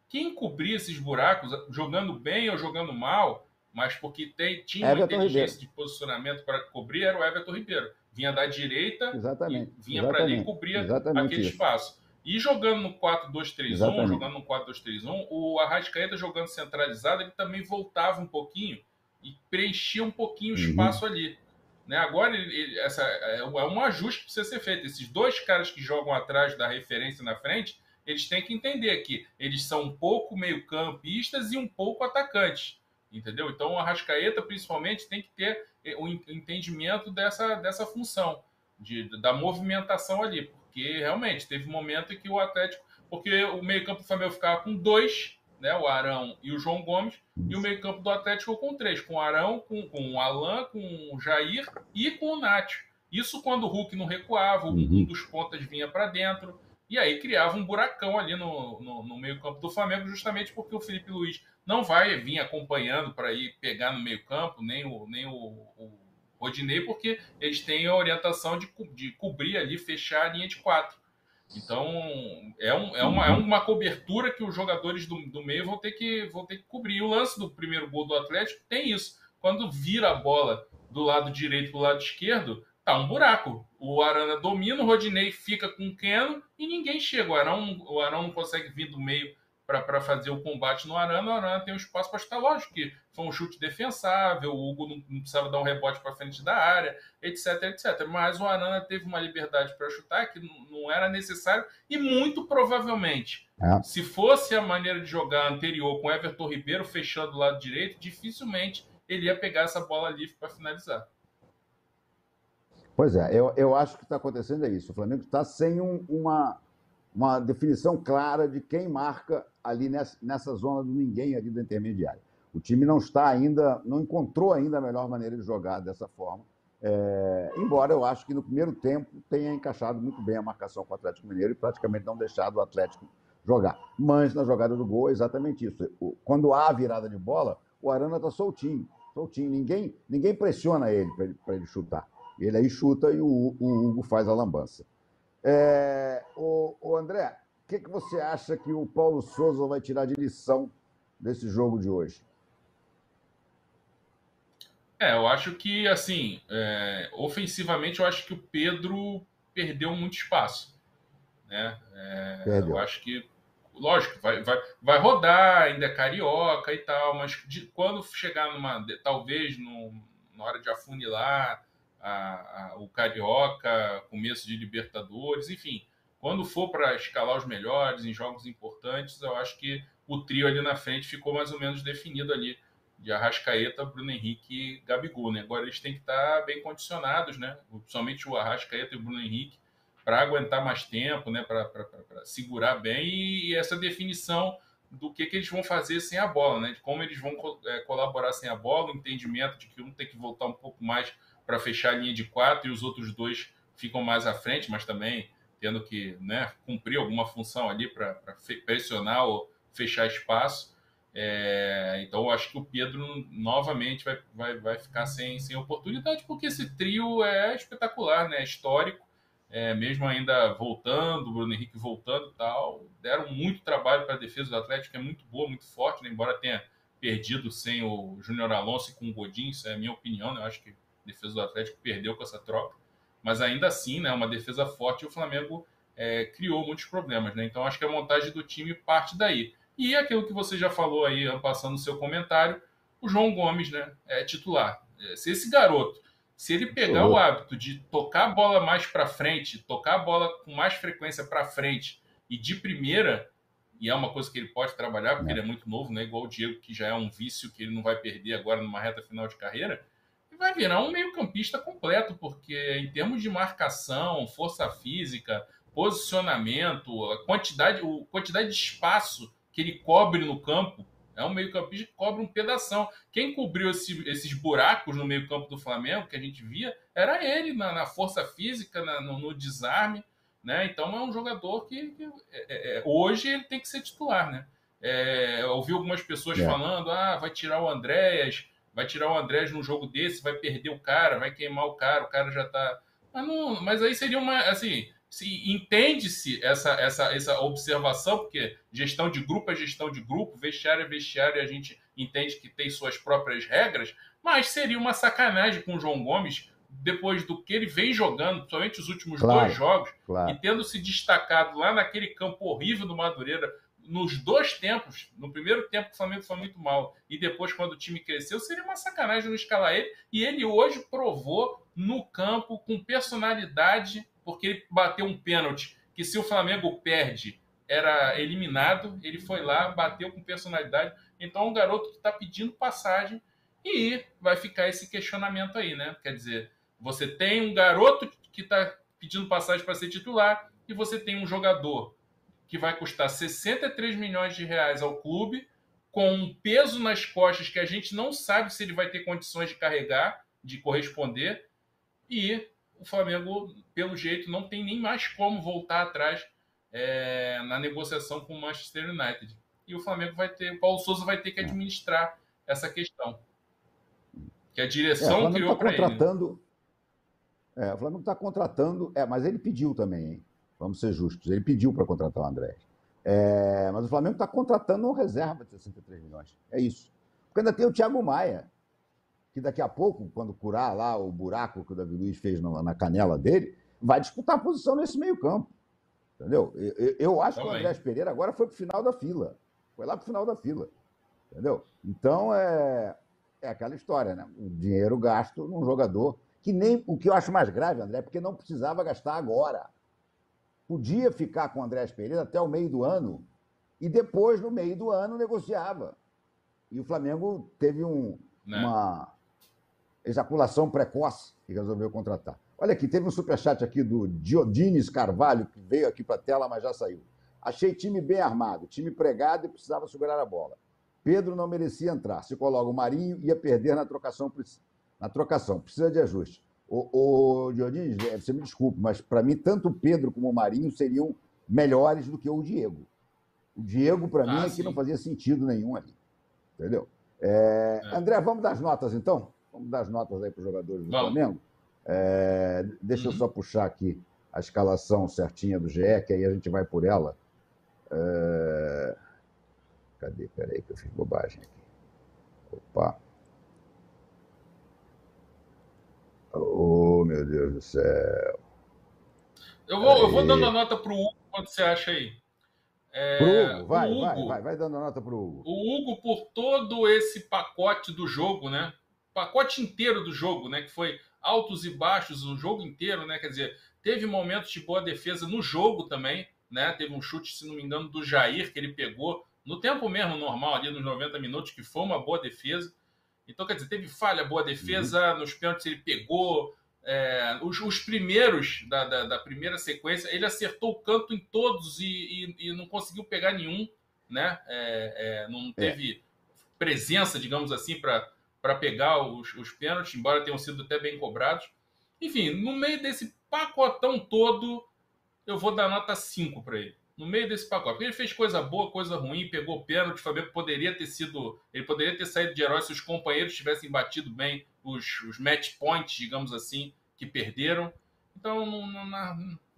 Quem cobria esses buracos, jogando bem ou jogando mal, mas porque tinha uma inteligência de posicionamento para cobrir, era o Everton Ribeiro. Vinha da direita e vinha para ali e cobria aquele espaço. E jogando no 4-2-3-1, o Arrascaeta jogando centralizado, ele também voltava um pouquinho e preenchia um pouquinho o espaço ali. Né? Agora, é um ajuste que precisa ser feito. Esses dois caras que jogam atrás da referência na frente, eles têm que entender que eles são um pouco meio-campistas e um pouco atacantes. Entendeu? Então, o Arrascaeta, principalmente, tem que ter o entendimento dessa função, da movimentação ali. Porque, realmente, teve um momento em que o Atlético... Porque o meio-campo do Flamengo ficava com 2, né, o Arão e o João Gomes, e o meio-campo do Atlético com 3, com o Arão, com o Alan, com o Jair e com o Nacho. Isso quando o Hulk não recuava, um dos pontas vinha para dentro, e aí criava um buracão ali no meio-campo do Flamengo, justamente porque o Felipe Luiz não vai vir acompanhando para ir pegar no meio-campo, nem o Rodinei, porque eles têm a orientação de cobrir ali, fechar a linha de 4. Então, é uma cobertura que os jogadores do meio vão ter que cobrir. E o lance do primeiro gol do Atlético tem isso. Quando vira a bola do lado direito para o lado esquerdo, tá um buraco. O Arana domina, o Rodinei fica com o Keno e ninguém chega. O Arão não consegue vir do meio para fazer o combate no Arana. O Arana tem um espaço para chutar. Lógico que foi um chute defensável, o Hugo não precisava dar um rebote para frente da área, etc, etc. Mas o Arana teve uma liberdade para chutar que não era necessário e muito provavelmente, se fosse a maneira de jogar anterior com Everton Ribeiro fechando do lado direito, dificilmente ele ia pegar essa bola livre para finalizar. Pois é, eu acho que está acontecendo isso. O Flamengo está sem uma definição clara de quem marca ali nessa zona do ninguém ali da intermediária. O time não encontrou ainda a melhor maneira de jogar dessa forma, embora eu acho que no primeiro tempo tenha encaixado muito bem a marcação com o Atlético Mineiro e praticamente não deixado o Atlético jogar. Mas na jogada do gol é exatamente isso. Quando há a virada de bola, o Arana está soltinho. Ninguém pressiona ele para ele chutar. Ele aí chuta e o Hugo faz a lambança. O André, o que você acha que o Paulo Souza vai tirar de lição desse jogo de hoje? Eu acho que, assim, ofensivamente, eu acho que o Pedro perdeu muito espaço. Né? Eu acho que, lógico, vai rodar, ainda é carioca e tal, mas quando chegar talvez na hora de afunilar o Carioca, começo de Libertadores, enfim, quando for para escalar os melhores em jogos importantes, eu acho que o trio ali na frente ficou mais ou menos definido ali, de Arrascaeta, Bruno Henrique e Gabigol, né? Agora eles têm que estar bem condicionados, né? Principalmente o Arrascaeta e o Bruno Henrique, para aguentar mais tempo, né? Para segurar bem, e essa definição do que eles vão fazer sem a bola, né? De como eles vão colaborar sem a bola, o entendimento de que um tem que voltar um pouco mais para fechar a linha de 4 e os outros 2 ficam mais à frente, mas também tendo que, né, cumprir alguma função ali para pressionar ou fechar espaço. Então, eu acho que o Pedro novamente vai ficar sem oportunidade, porque esse trio é espetacular, né? É histórico, mesmo ainda voltando, o Bruno Henrique voltando e tal, deram muito trabalho para a defesa do Atlético, que é muito boa, muito forte, né? Embora tenha perdido sem o Júnior Alonso e com o Godinho, isso é a minha opinião, né? Eu acho que a defesa do Atlético perdeu com essa troca, mas ainda assim, né? Uma defesa forte, e o Flamengo criou muitos problemas, né? Então, acho que a montagem do time parte daí. E aquilo que você já falou aí, passando o seu comentário, o João Gomes, né, é titular. Se esse garoto, se ele pegar o hábito de tocar a bola mais para frente, tocar a bola com mais frequência para frente e de primeira, e é uma coisa que ele pode trabalhar, porque ele é muito novo, né, igual o Diego, que já é um vício que ele não vai perder agora numa reta final de carreira, ele vai virar um meio-campista completo, porque em termos de marcação, força física, posicionamento, a quantidade de espaço que ele cobre no campo, é um meio-campista que cobre um pedação. Quem cobriu esses buracos no meio-campo do Flamengo, que a gente via, era ele, na força física, no desarme, né? Então é um jogador que hoje ele tem que ser titular, né? Eu ouvi algumas pessoas falando, vai tirar o Andréas num jogo desse, vai perder o cara já tá... Mas aí seria uma, assim... Se entende-se essa observação, porque gestão de grupo é gestão de grupo, vestiário é vestiário, a gente entende que tem suas próprias regras, mas seria uma sacanagem com o João Gomes, depois do que ele vem jogando, principalmente os últimos 2 jogos, e tendo se destacado lá naquele campo horrível do Madureira, nos 2 tempos, no primeiro tempo que o Flamengo foi muito mal, e depois quando o time cresceu, seria uma sacanagem não escalar ele, e ele hoje provou no campo, com personalidade, porque ele bateu um pênalti que, se o Flamengo perde, era eliminado. Ele foi lá, bateu com personalidade. Então, é um garoto que está pedindo passagem, e vai ficar esse questionamento aí, né? Quer dizer, você tem um garoto que está pedindo passagem para ser titular, e você tem um jogador que vai custar 63 milhões de reais ao clube, com um peso nas costas que a gente não sabe se ele vai ter condições de carregar, de corresponder, e o Flamengo, pelo jeito, não tem nem mais como voltar atrás na negociação com o Manchester United. E o Flamengo o Paulo Sousa vai ter que administrar essa questão, que a direção criou para ele. O Flamengo está contratando, mas ele pediu também, hein? Vamos ser justos, ele pediu para contratar o Andrés. Mas o Flamengo está contratando uma reserva de 63 milhões, é isso. Porque ainda tem o Thiago Maia, que daqui a pouco, quando curar lá o buraco que o Davi Luiz fez na canela dele, vai disputar a posição nesse meio campo. Entendeu? Eu acho que o Andrés Pereira agora foi para o final da fila. Foi lá para o final da fila. Entendeu? Então, é aquela história, né? O dinheiro gasto num jogador que nem... O que eu acho mais grave, André, é porque não precisava gastar agora. Podia ficar com o Andrés Pereira até o meio do ano, e depois, no meio do ano, negociava. E o Flamengo teve uma ejaculação precoce e resolveu contratar. Olha aqui, teve um superchat aqui do Diodines Carvalho, que veio aqui para a tela, mas já saiu. Achei time bem armado, time pregado e precisava segurar a bola. Pedro não merecia entrar. Se coloca o Marinho, ia perder na trocação. Precisa de ajuste. O Diodines, você me desculpe, mas para mim, tanto o Pedro como o Marinho seriam melhores do que o Diego. O Diego, para mim, é que não fazia sentido nenhum ali. Entendeu? André, vamos dar as notas, então? Vamos dar as notas aí para os jogadores do Flamengo. Deixa eu só puxar aqui a escalação certinha do GE, que aí a gente vai por ela. Cadê? Peraí que eu fiz bobagem aqui. Opa. Oh, meu Deus do céu. Eu vou dando a nota para o Hugo, quanto você acha aí? Pro Hugo, vai dando a nota pro Hugo. O Hugo, por todo esse pacote do jogo, né? Pacote inteiro do jogo, né? Que foi altos e baixos o jogo inteiro, né? Quer dizer, teve momentos de boa defesa no jogo também, né? Teve um chute, se não me engano, do Jair, que ele pegou no tempo mesmo normal, ali nos 90 minutos, que foi uma boa defesa. Então, quer dizer, teve falha, boa defesa, nos pênaltis ele pegou. Os primeiros da primeira sequência, ele acertou o canto em todos e não conseguiu pegar nenhum, né? Não teve presença, digamos assim, para pegar os pênaltis, embora tenham sido até bem cobrados. Enfim, no meio desse pacotão todo, eu vou dar nota 5 para ele. No meio desse pacote. Porque ele fez coisa boa, coisa ruim, pegou pênalti. O Flamengo poderia ter sido. Ele poderia ter saído de herói se os companheiros tivessem batido bem os match points, digamos assim, que perderam. Então,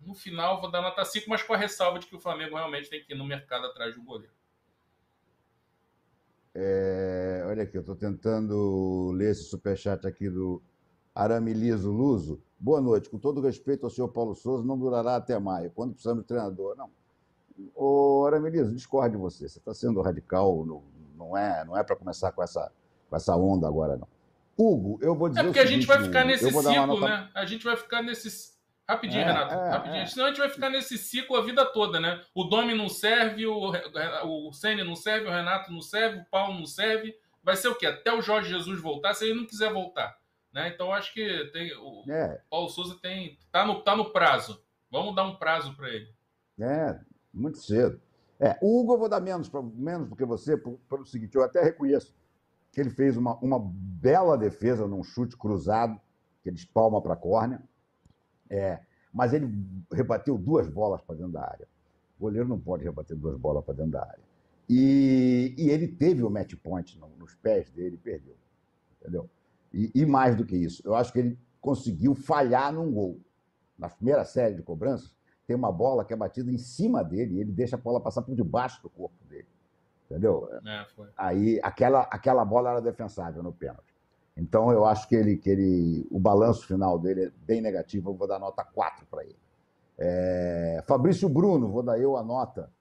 no final, vou dar nota 5, mas com a ressalva de que o Flamengo realmente tem que ir no mercado atrás do goleiro. Olha aqui, eu estou tentando ler esse superchat aqui do Aramiliso Luso. Boa noite. Com todo respeito ao senhor Paulo Souza, não durará até maio. Quando precisamos de treinador? Não. Ô, Aramiliso, discordo de você. Você está sendo radical. Não é para começar com essa onda agora, não. Hugo, eu vou dizer porque o a gente seguinte, vai ficar Hugo, nesse ciclo, nota... né? A gente vai ficar nesse... Rapidinho, Renato. Rapidinho. Senão a gente vai ficar nesse ciclo a vida toda, né? O Domi não serve, o Ceni não serve, o Renato não serve, o Paulo não serve. Vai ser o quê? Até o Jorge Jesus voltar, se ele não quiser voltar. Né? Então, acho que o Paulo Souza tá no prazo. Vamos dar um prazo para ele. Muito cedo. O Hugo eu vou dar menos do que você, pelo seguinte, eu até reconheço que ele fez uma bela defesa num chute cruzado, que ele espalma para a córnea, mas ele rebateu 2 bolas para dentro da área. O goleiro não pode rebater 2 bolas para dentro da área. E ele teve o match point nos pés dele e perdeu. Entendeu? E mais do que isso, eu acho que ele conseguiu falhar num gol. Na primeira série de cobranças, tem uma bola que é batida em cima dele e ele deixa a bola passar por debaixo do corpo dele. Entendeu? Foi. Aí aquela bola era defensável no pênalti. Então eu acho que o balanço final dele é bem negativo, eu vou dar nota 4 para ele. Fabrício Bruno, vou dar eu a nota,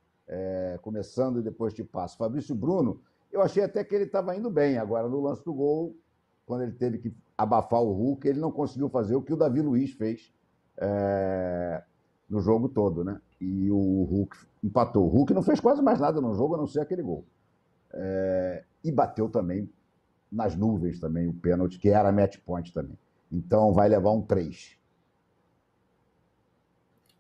começando e depois te passo. Fabrício Bruno, eu achei até que ele estava indo bem. Agora, no lance do gol, quando ele teve que abafar o Hulk, ele não conseguiu fazer o que o Davi Luiz fez no jogo todo, né? E o Hulk empatou. O Hulk não fez quase mais nada no jogo, a não ser aquele gol. E bateu também nas nuvens também o pênalti, que era match point também. Então vai levar um 3.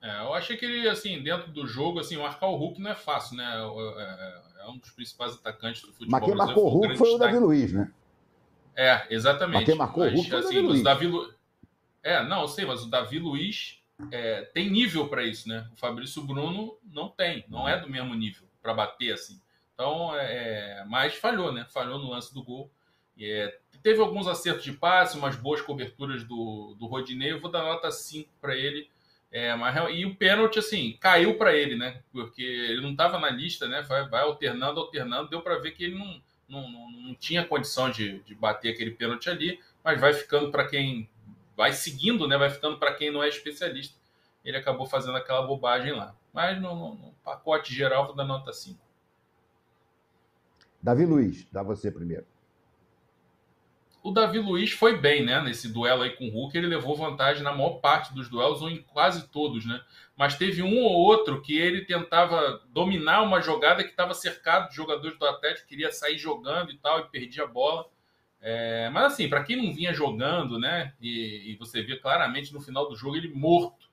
Eu achei que ele, assim, dentro do jogo, assim, marcar o Hulk não é fácil, né? É um dos principais atacantes do futebol brasileiro. Mas quem brasileiro. marcou o Hulk foi o Davi Luiz, né? Exatamente. Mas quem marcou o Hulk foi o Davi Luiz. Não, eu sei, mas o Davi Luiz tem nível para isso, né? O Fabrício Bruno não tem, não é do mesmo nível para bater assim. Então, mas falhou, né? Falhou no lance do gol. Teve alguns acertos de passe, umas boas coberturas do Rodinei. Eu vou dar nota 5 para ele. E o pênalti, assim, caiu para ele, né? Porque ele não estava na lista, né? Vai alternando. Deu para ver que ele não tinha condição de bater aquele pênalti ali, mas vai ficando para quem vai seguindo, né? Vai ficando para quem não é especialista. Ele acabou fazendo aquela bobagem lá. Mas no pacote geral, vou dar nota 5. Davi Luiz, dá você primeiro. O Davi Luiz foi bem, né? Nesse duelo aí com o Hulk, ele levou vantagem na maior parte dos duelos, ou em quase todos, né? Mas teve um ou outro que ele tentava dominar uma jogada que estava cercado de jogadores do Atlético, queria sair jogando e tal, e perdia a bola. Mas assim, para quem não vinha jogando, né? E você vê claramente no final do jogo ele morto.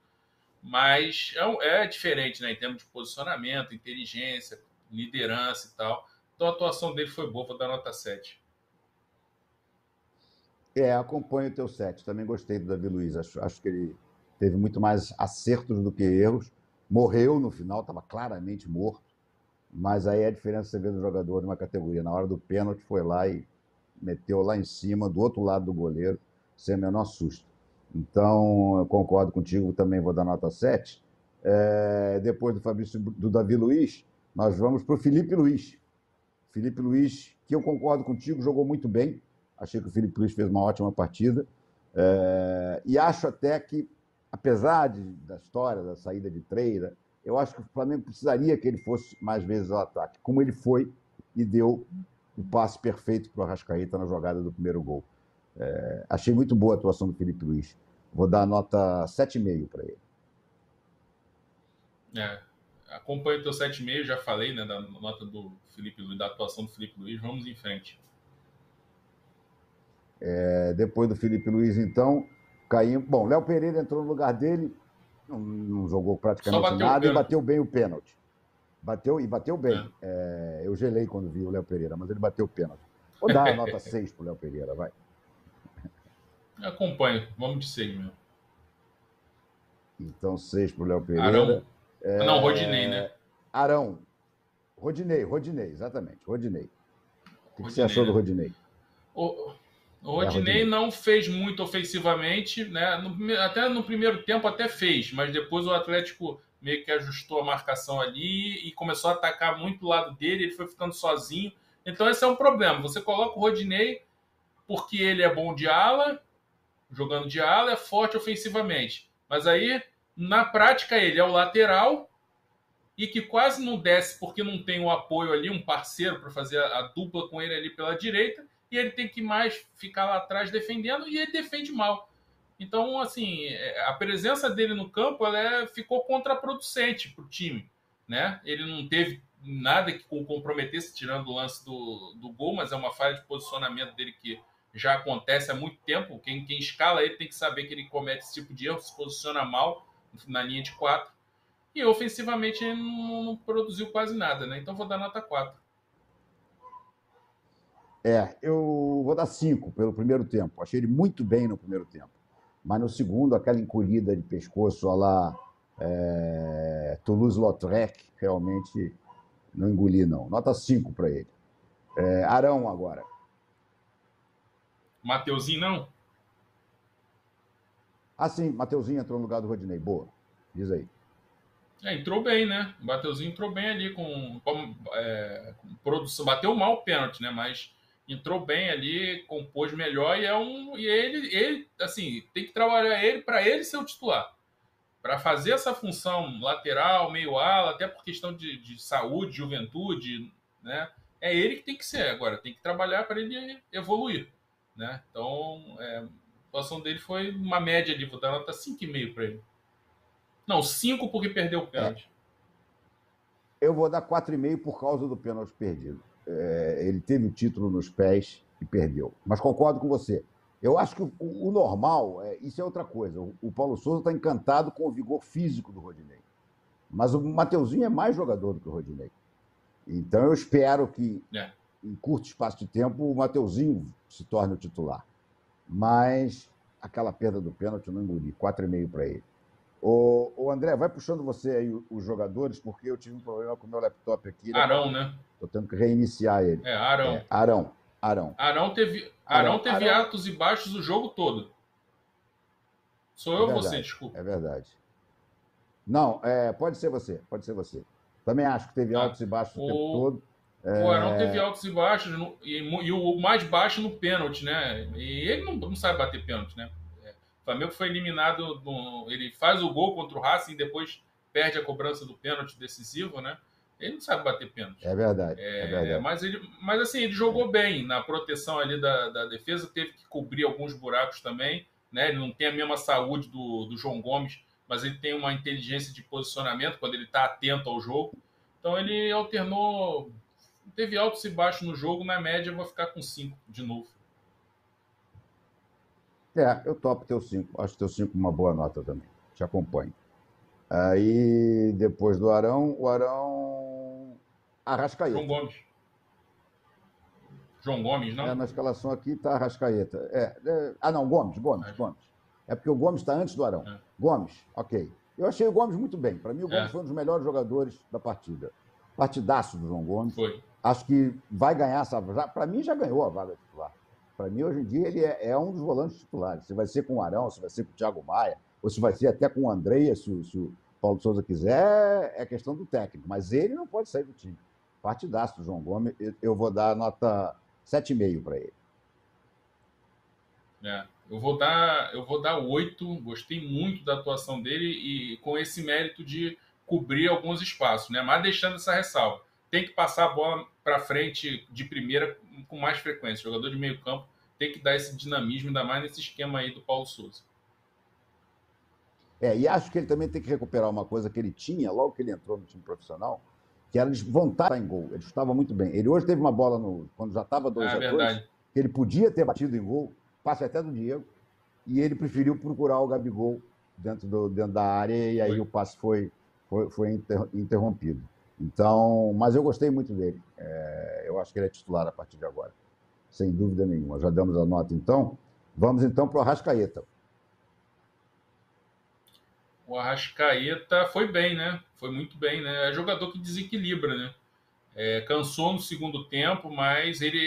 Mas é diferente, né? Em termos de posicionamento, inteligência, liderança e tal. Então a atuação dele foi boa, vou dar nota 7. Acompanho o teu 7. Também gostei do Davi Luiz. Acho que ele teve muito mais acertos do que erros. Morreu no final, estava claramente morto. Mas aí a diferença você vê do jogador de uma categoria. Na hora do pênalti, foi lá e meteu lá em cima, do outro lado do goleiro, sem o menor susto. Então, eu concordo contigo, também vou dar nota 7. Depois do Davi Luiz, nós vamos para o Felipe Luiz. Felipe Luiz, que eu concordo contigo, jogou muito bem. Achei que o Felipe Luiz fez uma ótima partida. E acho até que, apesar da história, da saída de Treira, eu acho que o Flamengo precisaria que ele fosse mais vezes ao ataque, como ele foi e deu o passe perfeito para o Arrascaeta na jogada do primeiro gol. Achei muito boa a atuação do Felipe Luiz. Vou dar nota 7,5 para ele. Acompanho o teu 7,5, já falei, né, da nota do Felipe Luiz, da atuação do Felipe Luiz. Vamos em frente. Depois do Felipe Luiz, então, caímos. Bom, Léo Pereira entrou no lugar dele, não jogou praticamente nada e bateu bem o pênalti. Bateu bem. Eu gelei quando vi o Léo Pereira, mas ele bateu o pênalti. Vou dar a nota 6 pro Léo Pereira, vai. Acompanho, vamos de 6 mesmo. Então, 6 pro Léo Pereira. Arão. Não, Rodinei, né? Arão. Rodinei, exatamente. Rodinei. O que você Rodinei, achou do né? Rodinei? O Rodinei não fez muito ofensivamente, né? Até no primeiro tempo até fez, mas depois o Atlético meio que ajustou a marcação ali e começou a atacar muito o lado dele, ele foi ficando sozinho. Então esse é um problema. Você coloca o Rodinei porque ele é bom de ala, jogando de ala, é forte ofensivamente. Mas aí, na prática, ele é o lateral e que quase não desce porque não tem o apoio ali, um parceiro para fazer a dupla com ele ali pela direita, e ele tem que mais ficar lá atrás defendendo, e ele defende mal. Então, assim, a presença dele no campo ficou contraproducente para o time, né? Ele não teve nada que o comprometesse, tirando o lance do gol, mas é uma falha de posicionamento dele que já acontece há muito tempo. Quem escala ele tem que saber que ele comete esse tipo de erro, se posiciona mal na linha de 4. E ofensivamente ele não produziu quase nada, né? Então vou dar nota 4. Eu vou dar 5 pelo primeiro tempo. Achei ele muito bem no primeiro tempo. Mas no segundo, aquela encolhida de pescoço lá, Toulouse-Lautrec, realmente não engoli, não. Nota 5 para ele. Arão agora. Mateuzinho não? Sim, Mateuzinho entrou no lugar do Rodinei. Boa. Diz aí. Entrou bem, né? O Mateuzinho entrou bem ali com produção. Bateu mal o pênalti, né? Mas entrou bem ali, compôs melhor e ele assim, tem que trabalhar ele para ele ser o titular. Para fazer essa função lateral, meio ala, até por questão de saúde, juventude, né? É ele que tem que ser. Agora, tem que trabalhar para ele evoluir, né? Então, a situação dele foi uma média ali, vou dar nota 5,5 para ele. Não, 5 porque perdeu o pênalti. Eu vou dar 4,5 por causa do pênalti perdido. Ele teve o título nos pés e perdeu. Mas concordo com você. Eu acho que o normal, isso é outra coisa. O Paulo Souza está encantado com o vigor físico do Rodinei. Mas o Mateuzinho é mais jogador do que o Rodinei. Então eu espero que, em curto espaço de tempo, o Mateuzinho se torne o titular. Mas aquela perda do pênalti eu não engoli. 4,5 para ele. Ô André, vai puxando você aí os jogadores, porque eu tive um problema com o meu laptop aqui. Arão, né? Estou tendo que reiniciar ele. Arão. Arão teve altos e baixos o jogo todo. Sou eu ou você, desculpa? É verdade. Não, pode ser você. Também acho que teve altos e baixos o tempo todo. O Arão teve altos e baixos, e o mais baixo no pênalti, né? E ele não sabe bater pênalti, né? O Flamengo foi eliminado, ele faz o gol contra o Racing e depois perde a cobrança do pênalti decisivo, né? Ele não sabe bater pênalti. É verdade. Mas assim, ele jogou bem na proteção ali da defesa, teve que cobrir alguns buracos também, né? Ele não tem a mesma saúde do João Gomes, mas ele tem uma inteligência de posicionamento quando ele está atento ao jogo. Então ele alternou, teve altos e baixos no jogo, na média eu vou ficar com 5 de novo. Eu topo teu 5. Acho teu 5 uma boa nota também. Te acompanho. Aí, depois do Arão, Arrascaeta. João Gomes, não? Na escalação aqui está Arrascaeta. Não, Gomes. É porque o Gomes está antes do Arão. Gomes, ok. Eu achei o Gomes muito bem. Para mim, o Gomes foi um dos melhores jogadores da partida. Partidaço do João Gomes. Foi. Acho que vai ganhar essa vaga. Para mim, já ganhou a vaga titular. Para mim, hoje em dia, ele é um dos volantes titulares. Se vai ser com o Arão, se vai ser com o Thiago Maia, ou se vai ser até com o André, se o Paulo Souza quiser, é questão do técnico. Mas ele não pode sair do time. Partidaço do João Gomes. Eu vou dar nota 7,5 para ele. Eu vou dar 8. Gostei muito da atuação dele e com esse mérito de cobrir alguns espaços, né? Mas deixando essa ressalva. Tem que passar a bola para frente de primeira com mais frequência. O jogador de meio campo tem que dar esse dinamismo, ainda mais nesse esquema aí do Paulo Souza. E acho que ele também tem que recuperar uma coisa que ele tinha logo que ele entrou no time profissional, que era de vontade em gol. Ele estava muito bem. Ele hoje teve uma bola, quando já estava 2-2, que ele podia ter batido em gol, passe até do Diego, e ele preferiu procurar o Gabigol dentro da área, e aí o passe foi interrompido. Então, mas eu gostei muito dele. Eu acho que ele é titular a partir de agora, sem dúvida nenhuma. Já damos a nota, então. Vamos, então, para o Arrascaeta. O Arrascaeta foi bem, né? Foi muito bem, né? É jogador que desequilibra, né? Cansou no segundo tempo, mas ele.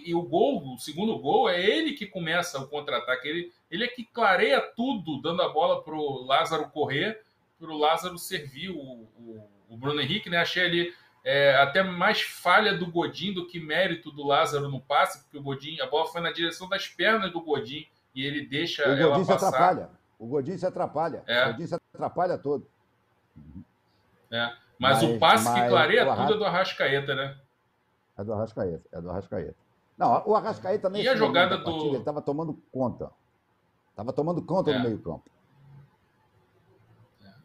E o gol, o segundo gol, é ele que começa o contra-ataque. Ele é que clareia tudo, dando a bola pro Lázaro correr, pro Lázaro servir o Bruno Henrique, né? Achei ali até mais falha do Godin do que mérito do Lázaro no passe, porque o Godin, a bola foi na direção das pernas do Godin e ele deixa O ela Godin se passar. atrapalha. O Godin se atrapalha. O Godin se atrapalha todo. Mas o passe que clareia tudo é do Arrascaeta, né? É do Arrascaeta. É do Arrascaeta. Não, o Arrascaeta nesse E a jogada momento da partida, ele estava tomando conta. Estava tomando conta do meio-campo.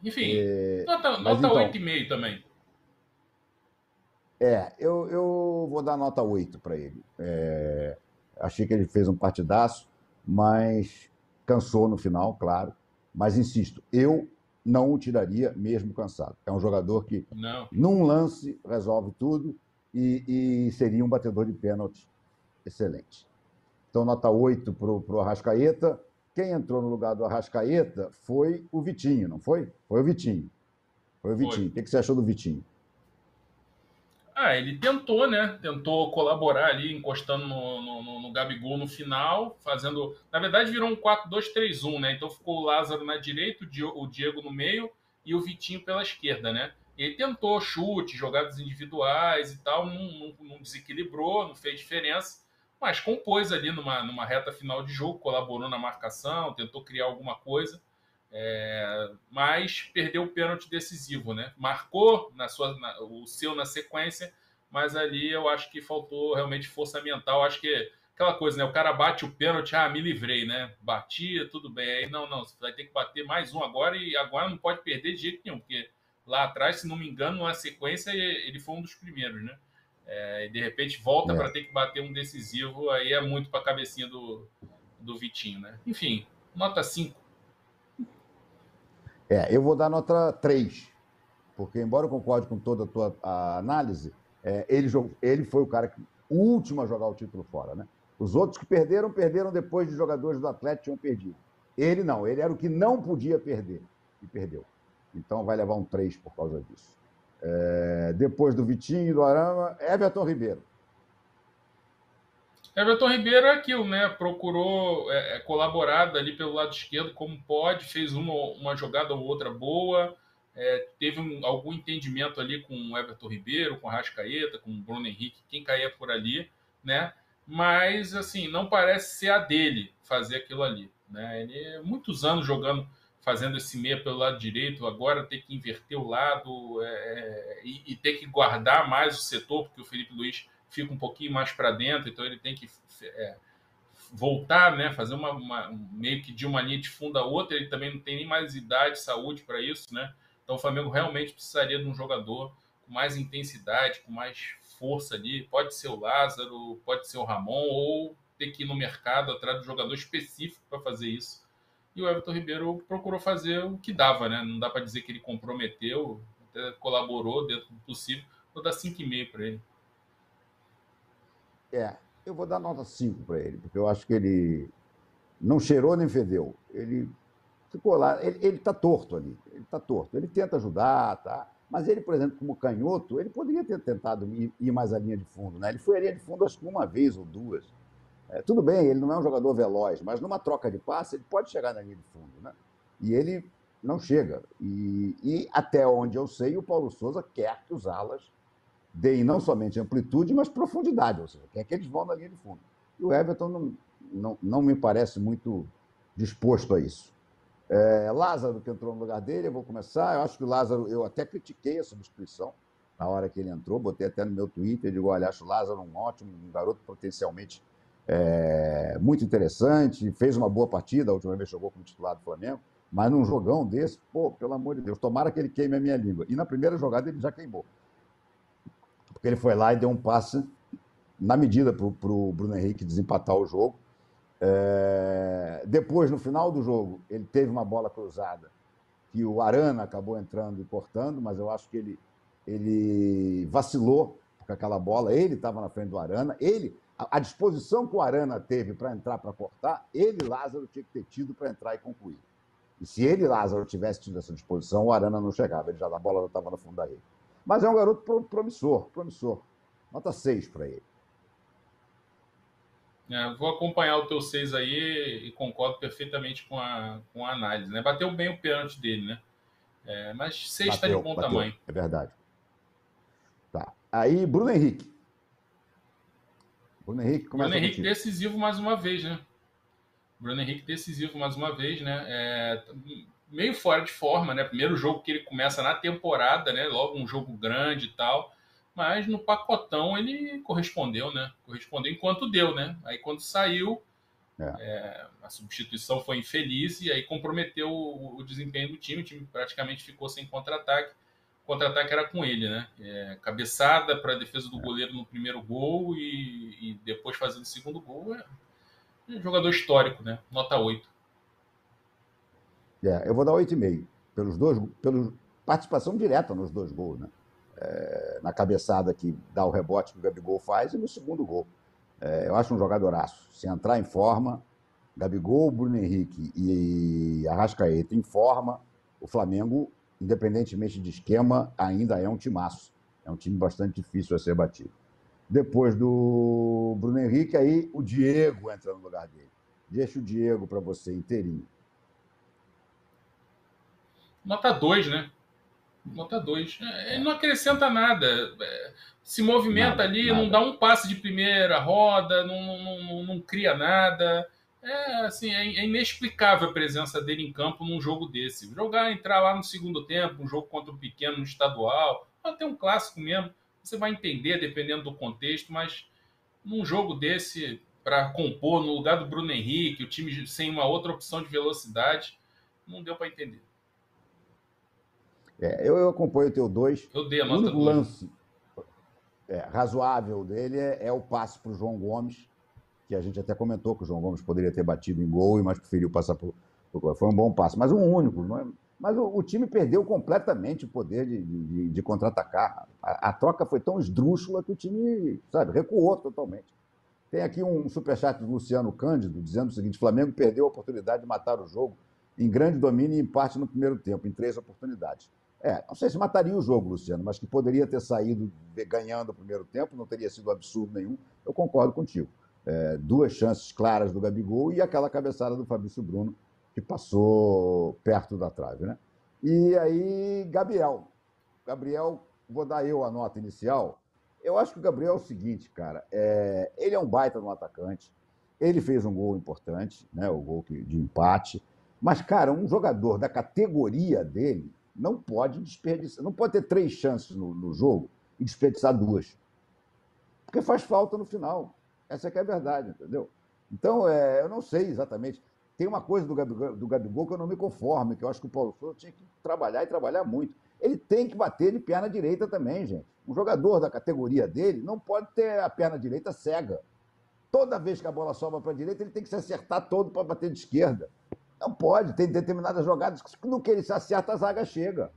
Enfim, nota então, 8,5 também. Eu vou dar nota 8 para ele. Achei que ele fez um partidaço, mas cansou no final, claro. Mas insisto, eu não o tiraria mesmo cansado. É um jogador que, num lance, resolve tudo e seria um batedor de pênalti excelente. Então, nota 8 para o Arrascaeta. Quem entrou no lugar do Arrascaeta foi o Vitinho, não foi? Foi o Vitinho. O que você achou do Vitinho? Ele tentou, né? Tentou colaborar ali, encostando no Gabigol no final, fazendo... Na verdade, virou um 4-2-3-1, né? Então ficou o Lázaro na direita, o Diego no meio e o Vitinho pela esquerda, né? E ele tentou chute, jogadas individuais e tal, não desequilibrou, não fez diferença, mas compôs ali numa reta final de jogo, colaborou na marcação, tentou criar alguma coisa. Mas perdeu o pênalti decisivo, né? Marcou o seu na sequência, mas ali eu acho que faltou realmente força mental. Acho que aquela coisa, né? O cara bate o pênalti, me livrei, né? Batia, tudo bem. Aí não, você vai ter que bater mais um agora e agora não pode perder de jeito nenhum, porque lá atrás, se não me engano, na sequência ele foi um dos primeiros, né? E de repente volta para ter que bater um decisivo, aí é muito para a cabecinha do Vitinho, né? Enfim, nota 5. Eu vou dar nota 3, porque, embora eu concorde com toda a tua análise, ele foi o o último a jogar o título fora, né? Os outros que perderam depois de jogadores do Atlético tinham perdido. Ele não, ele era o que não podia perder, e perdeu. Então vai levar um 3 por causa disso. Depois do Vitinho e do Arana, Everton Ribeiro. Everton Ribeiro é aquilo, né? Procurou colaborar ali pelo lado esquerdo como pode, fez uma jogada ou outra boa, teve algum entendimento ali com o Everton Ribeiro, com o Arrascaeta, com o Bruno Henrique, quem caía por ali, né? Mas, assim, não parece ser a dele fazer aquilo ali, né? Ele muitos anos fazendo esse meia pelo lado direito, agora ter que inverter o lado e ter que guardar mais o setor, porque o Felipe Luiz fica um pouquinho mais para dentro, então ele tem que voltar, né, fazer meio que de uma linha de fundo a outra. Ele também não tem nem mais idade, saúde para isso, né? Então o Flamengo realmente precisaria de um jogador com mais intensidade, com mais força ali. Pode ser o Lázaro, pode ser o Ramon, ou ter que ir no mercado atrás de um jogador específico para fazer isso. E o Everton Ribeiro procurou fazer o que dava, né? Não dá para dizer que ele comprometeu, até colaborou dentro do possível. Vou dar 5,5 para ele. Eu vou dar nota 5 para ele, porque eu acho que ele não cheirou nem fedeu. Ele ficou lá, ele está torto ali, ele está torto. Ele tenta ajudar, tá? Mas ele, por exemplo, como canhoto, ele poderia ter tentado ir mais à linha de fundo, né? Ele foi à linha de fundo acho que uma vez ou duas. Tudo bem, ele não é um jogador veloz, mas numa troca de passe ele pode chegar na linha de fundo, né? E ele não chega. E até onde eu sei, o Paulo Souza quer que os alas deem não somente amplitude, mas profundidade, ou seja, quer que eles vão na linha de fundo. E o Everton não me parece muito disposto a isso. Lázaro, que entrou no lugar dele, eu vou começar. Eu acho que o Lázaro, eu até critiquei a substituição na hora que ele entrou, botei até no meu Twitter, digo, olha, acho o Lázaro um garoto potencialmente muito interessante, fez uma boa partida, a última vez jogou como titular do Flamengo, mas num jogão desse, pelo amor de Deus, tomara que ele queime a minha língua. E na primeira jogada ele já queimou. Porque ele foi lá e deu um passe na medida para o Bruno Henrique desempatar o jogo. Depois, no final do jogo, ele teve uma bola cruzada que o Arana acabou entrando e cortando, mas eu acho que ele vacilou com aquela bola. Ele estava na frente do Arana. A disposição que o Arana teve para entrar para cortar, Lázaro, tinha que ter tido para entrar e concluir. E se ele, Lázaro, tivesse tido essa disposição, o Arana não chegava, a bola já estava no fundo da rede. Mas é um garoto promissor, promissor. Nota 6 para ele. Vou acompanhar o teu 6 aí e concordo perfeitamente com a análise, né? Bateu bem o pênalti dele, né? Mas 6 está de bom tamanho. É verdade. Tá. Aí, Bruno Henrique. Bruno Henrique decisivo mais uma vez, né? Bruno Henrique decisivo mais uma vez, né? Meio fora de forma, né? Primeiro jogo que ele começa na temporada, né? Logo um jogo grande e tal. Mas no pacotão ele correspondeu, né? Correspondeu enquanto deu, né? Aí quando saiu, a substituição foi infeliz e aí comprometeu o desempenho do time. O time praticamente ficou sem contra-ataque. O contra-ataque era com ele, né? Cabeçada para a defesa do goleiro no primeiro gol e depois fazendo o segundo gol. Um jogador histórico, né? Nota 8. Eu vou dar 8,5. Pela participação direta nos 2 gols, né? Na cabeçada que dá o rebote que o Gabigol faz e no segundo gol. Eu acho um jogadoraço. Se entrar em forma, Gabigol, Bruno Henrique e Arrascaeta em forma, o Flamengo, independentemente de esquema, ainda é um timaço. É um time bastante difícil a ser batido. Depois do Bruno Henrique, aí o Diego entra no lugar dele. Deixa o Diego para você inteirinho. Nota 2, né? Nota 2. Ele não acrescenta nada. Se movimenta ali, nada. Não dá um passe de primeira, roda, não cria nada. É inexplicável a presença dele em campo num jogo desse. Entrar lá no segundo tempo, um jogo contra um pequeno no estadual, até um clássico mesmo, você vai entender dependendo do contexto, mas num jogo desse, para compor no lugar do Bruno Henrique, o time sem uma outra opção de velocidade, não deu para entender. Eu acompanho o teu 2. Eu dei a nota 2. O único lance razoável dele é o passe para o João Gomes, que a gente até comentou que o João Gomes poderia ter batido em gol, mas preferiu passar por... Foi um bom passe, mas um único. Não é? Mas o time perdeu completamente o poder de contra-atacar. A troca foi tão esdrúxula que o time, recuou totalmente. Tem aqui um superchat do Luciano Cândido dizendo o seguinte: Flamengo perdeu a oportunidade de matar o jogo em grande domínio e empate no primeiro tempo, em 3 oportunidades. Não sei se mataria o jogo, Luciano, mas que poderia ter saído ganhando o primeiro tempo, não teria sido absurdo nenhum. Eu concordo contigo. 2 chances claras do Gabigol e aquela cabeçada do Fabrício Bruno, que passou perto da trave, né? E aí, Gabriel, vou dar eu a nota inicial. Eu acho que o Gabriel é o seguinte, cara, ele é um baita no atacante, ele fez um gol importante, né? O gol de empate, mas, cara, um jogador da categoria dele não pode desperdiçar, não pode ter 3 chances no jogo e desperdiçar 2, porque faz falta no final. Essa que é a verdade, entendeu? Então, eu não sei exatamente. Tem uma coisa do Gabigol que eu não me conformo, que eu acho que o Paulo Souza tinha que trabalhar e trabalhar muito. Ele tem que bater de perna direita também, gente. Um jogador da categoria dele não pode ter a perna direita cega. Toda vez que a bola sobra para a direita, ele tem que se acertar todo para bater de esquerda. Não pode. Tem determinadas jogadas que no que ele se acerta, a zaga chega.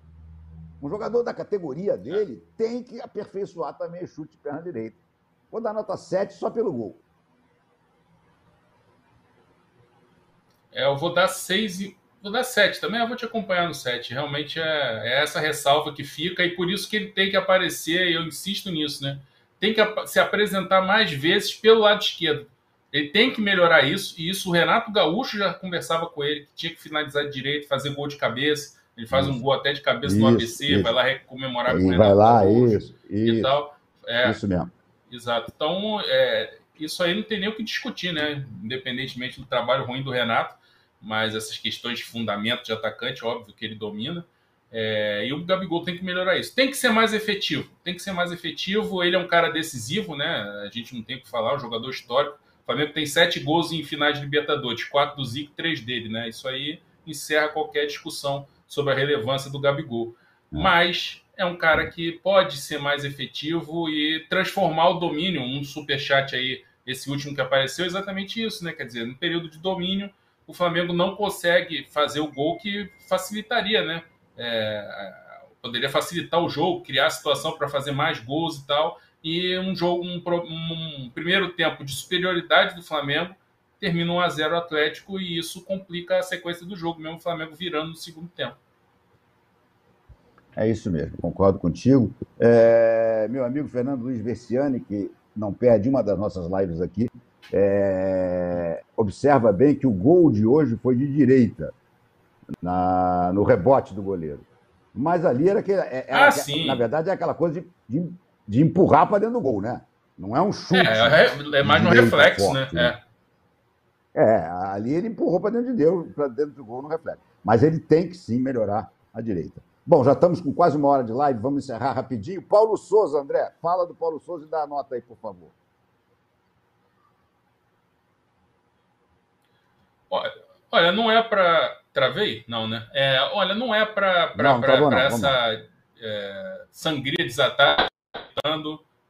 Um jogador da categoria dele tem que aperfeiçoar também o chute de perna direita. Vou dar nota 7 só pelo gol. Eu vou dar 6 e vou dar 7 também. Eu vou te acompanhar no 7. Realmente é essa ressalva que fica e por isso que ele tem que aparecer, e eu insisto nisso, né? Tem que se apresentar mais vezes pelo lado esquerdo. Ele tem que melhorar isso, e isso o Renato Gaúcho já conversava com ele, que tinha que finalizar de direito, fazer gol de cabeça. Ele faz um gol até de cabeça no ABC, vai lá comemorar com o Renato Gaúcho e tal. Isso mesmo. Exato. Então, isso aí não tem nem o que discutir, né? Independentemente do trabalho ruim do Renato, mas essas questões de fundamento de atacante, óbvio que ele domina. E o Gabigol tem que melhorar isso. Tem que ser mais efetivo. Ele é um cara decisivo, né? A gente não tem o que falar, um jogador histórico. O Flamengo tem 7 gols em finais de Libertadores, 4 do Zico, 3 dele, né? Isso aí encerra qualquer discussão sobre a relevância do Gabigol. Mas é um cara que pode ser mais efetivo e transformar o domínio. Um superchat aí, esse último que apareceu, é exatamente isso, né? Quer dizer, no período de domínio, o Flamengo não consegue fazer o gol que facilitaria, né? Poderia facilitar o jogo, criar a situação para fazer mais gols e tal. E um primeiro tempo de superioridade do Flamengo termina 1-0 o Atlético e isso complica a sequência do jogo, mesmo o Flamengo virando no segundo tempo. É isso mesmo, concordo contigo. Meu amigo Fernando Luiz Versiani, que não perde uma das nossas lives aqui, observa bem que o gol de hoje foi de direita, no rebote do goleiro. Mas ali era na verdade, é aquela coisa de empurrar para dentro do gol, né? Não é um chute. É mais no reflexo, forte, né? Ali ele empurrou para dentro do gol no reflexo. Mas ele tem que sim melhorar a direita. Bom, já estamos com quase uma hora de live, vamos encerrar rapidinho. Paulo Souza, André, fala do Paulo Souza e dá a nota aí, por favor. Olha, não é para... Travei? Não, né? Olha, não é para essa sangria desatada,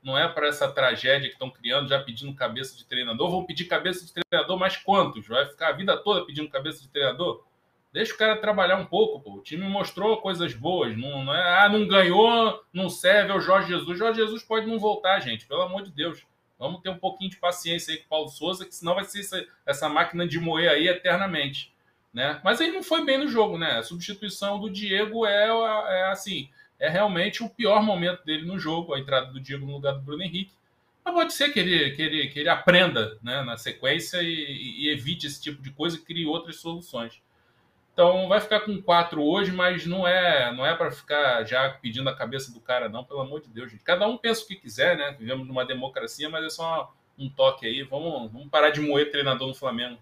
não é para essa tragédia que estão criando, já pedindo cabeça de treinador. Vão pedir cabeça de treinador, mas quantos? Vai ficar a vida toda pedindo cabeça de treinador? Deixa o cara trabalhar um pouco, pô. O time mostrou coisas boas. Não ganhou, não serve, é o Jorge Jesus. Jorge Jesus pode não voltar, gente, pelo amor de Deus. Vamos ter um pouquinho de paciência aí com o Paulo Souza, que senão vai ser essa máquina de moer aí eternamente, né? Mas ele não foi bem no jogo, né? A substituição do Diego assim, é realmente o pior momento dele no jogo, a entrada do Diego no lugar do Bruno Henrique. Mas pode ser que ele aprenda, né, na sequência e evite esse tipo de coisa e crie outras soluções. Então vai ficar com 4 hoje, mas não é para ficar já pedindo a cabeça do cara, não, pelo amor de Deus, gente. Cada um pensa o que quiser, né? Vivemos numa democracia, mas é só um toque aí. Vamos parar de moer treinador no Flamengo.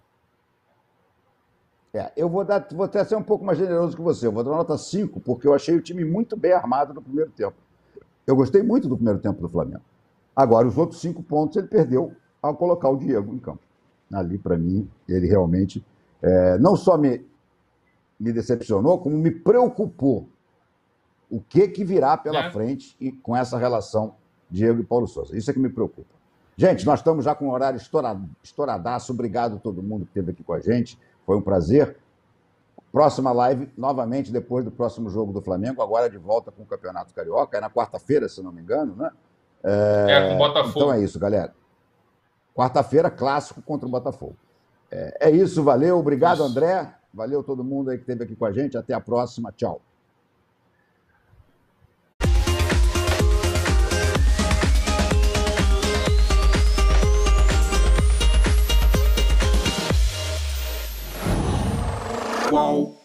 Eu vou até ser um pouco mais generoso que você. Eu vou dar uma nota 5, porque eu achei o time muito bem armado no primeiro tempo. Eu gostei muito do primeiro tempo do Flamengo. Agora, os outros 5 pontos ele perdeu ao colocar o Diego em campo. Ali, para mim, ele realmente não só me decepcionou, como me preocupou. O que virá pela frente e com essa relação Diego e Paulo Souza. Isso é que me preocupa. Gente, nós estamos já com um horário estouradaço. Obrigado a todo mundo que esteve aqui com a gente. Foi um prazer. Próxima live, novamente, depois do próximo jogo do Flamengo, agora de volta com o Campeonato Carioca. É na quarta-feira, se não me engano, né? Com o Botafogo. Então é isso, galera. Quarta-feira, clássico contra o Botafogo. É isso, valeu. Obrigado, isso. André. Valeu todo mundo aí que esteve aqui com a gente. Até a próxima. Tchau. Wow.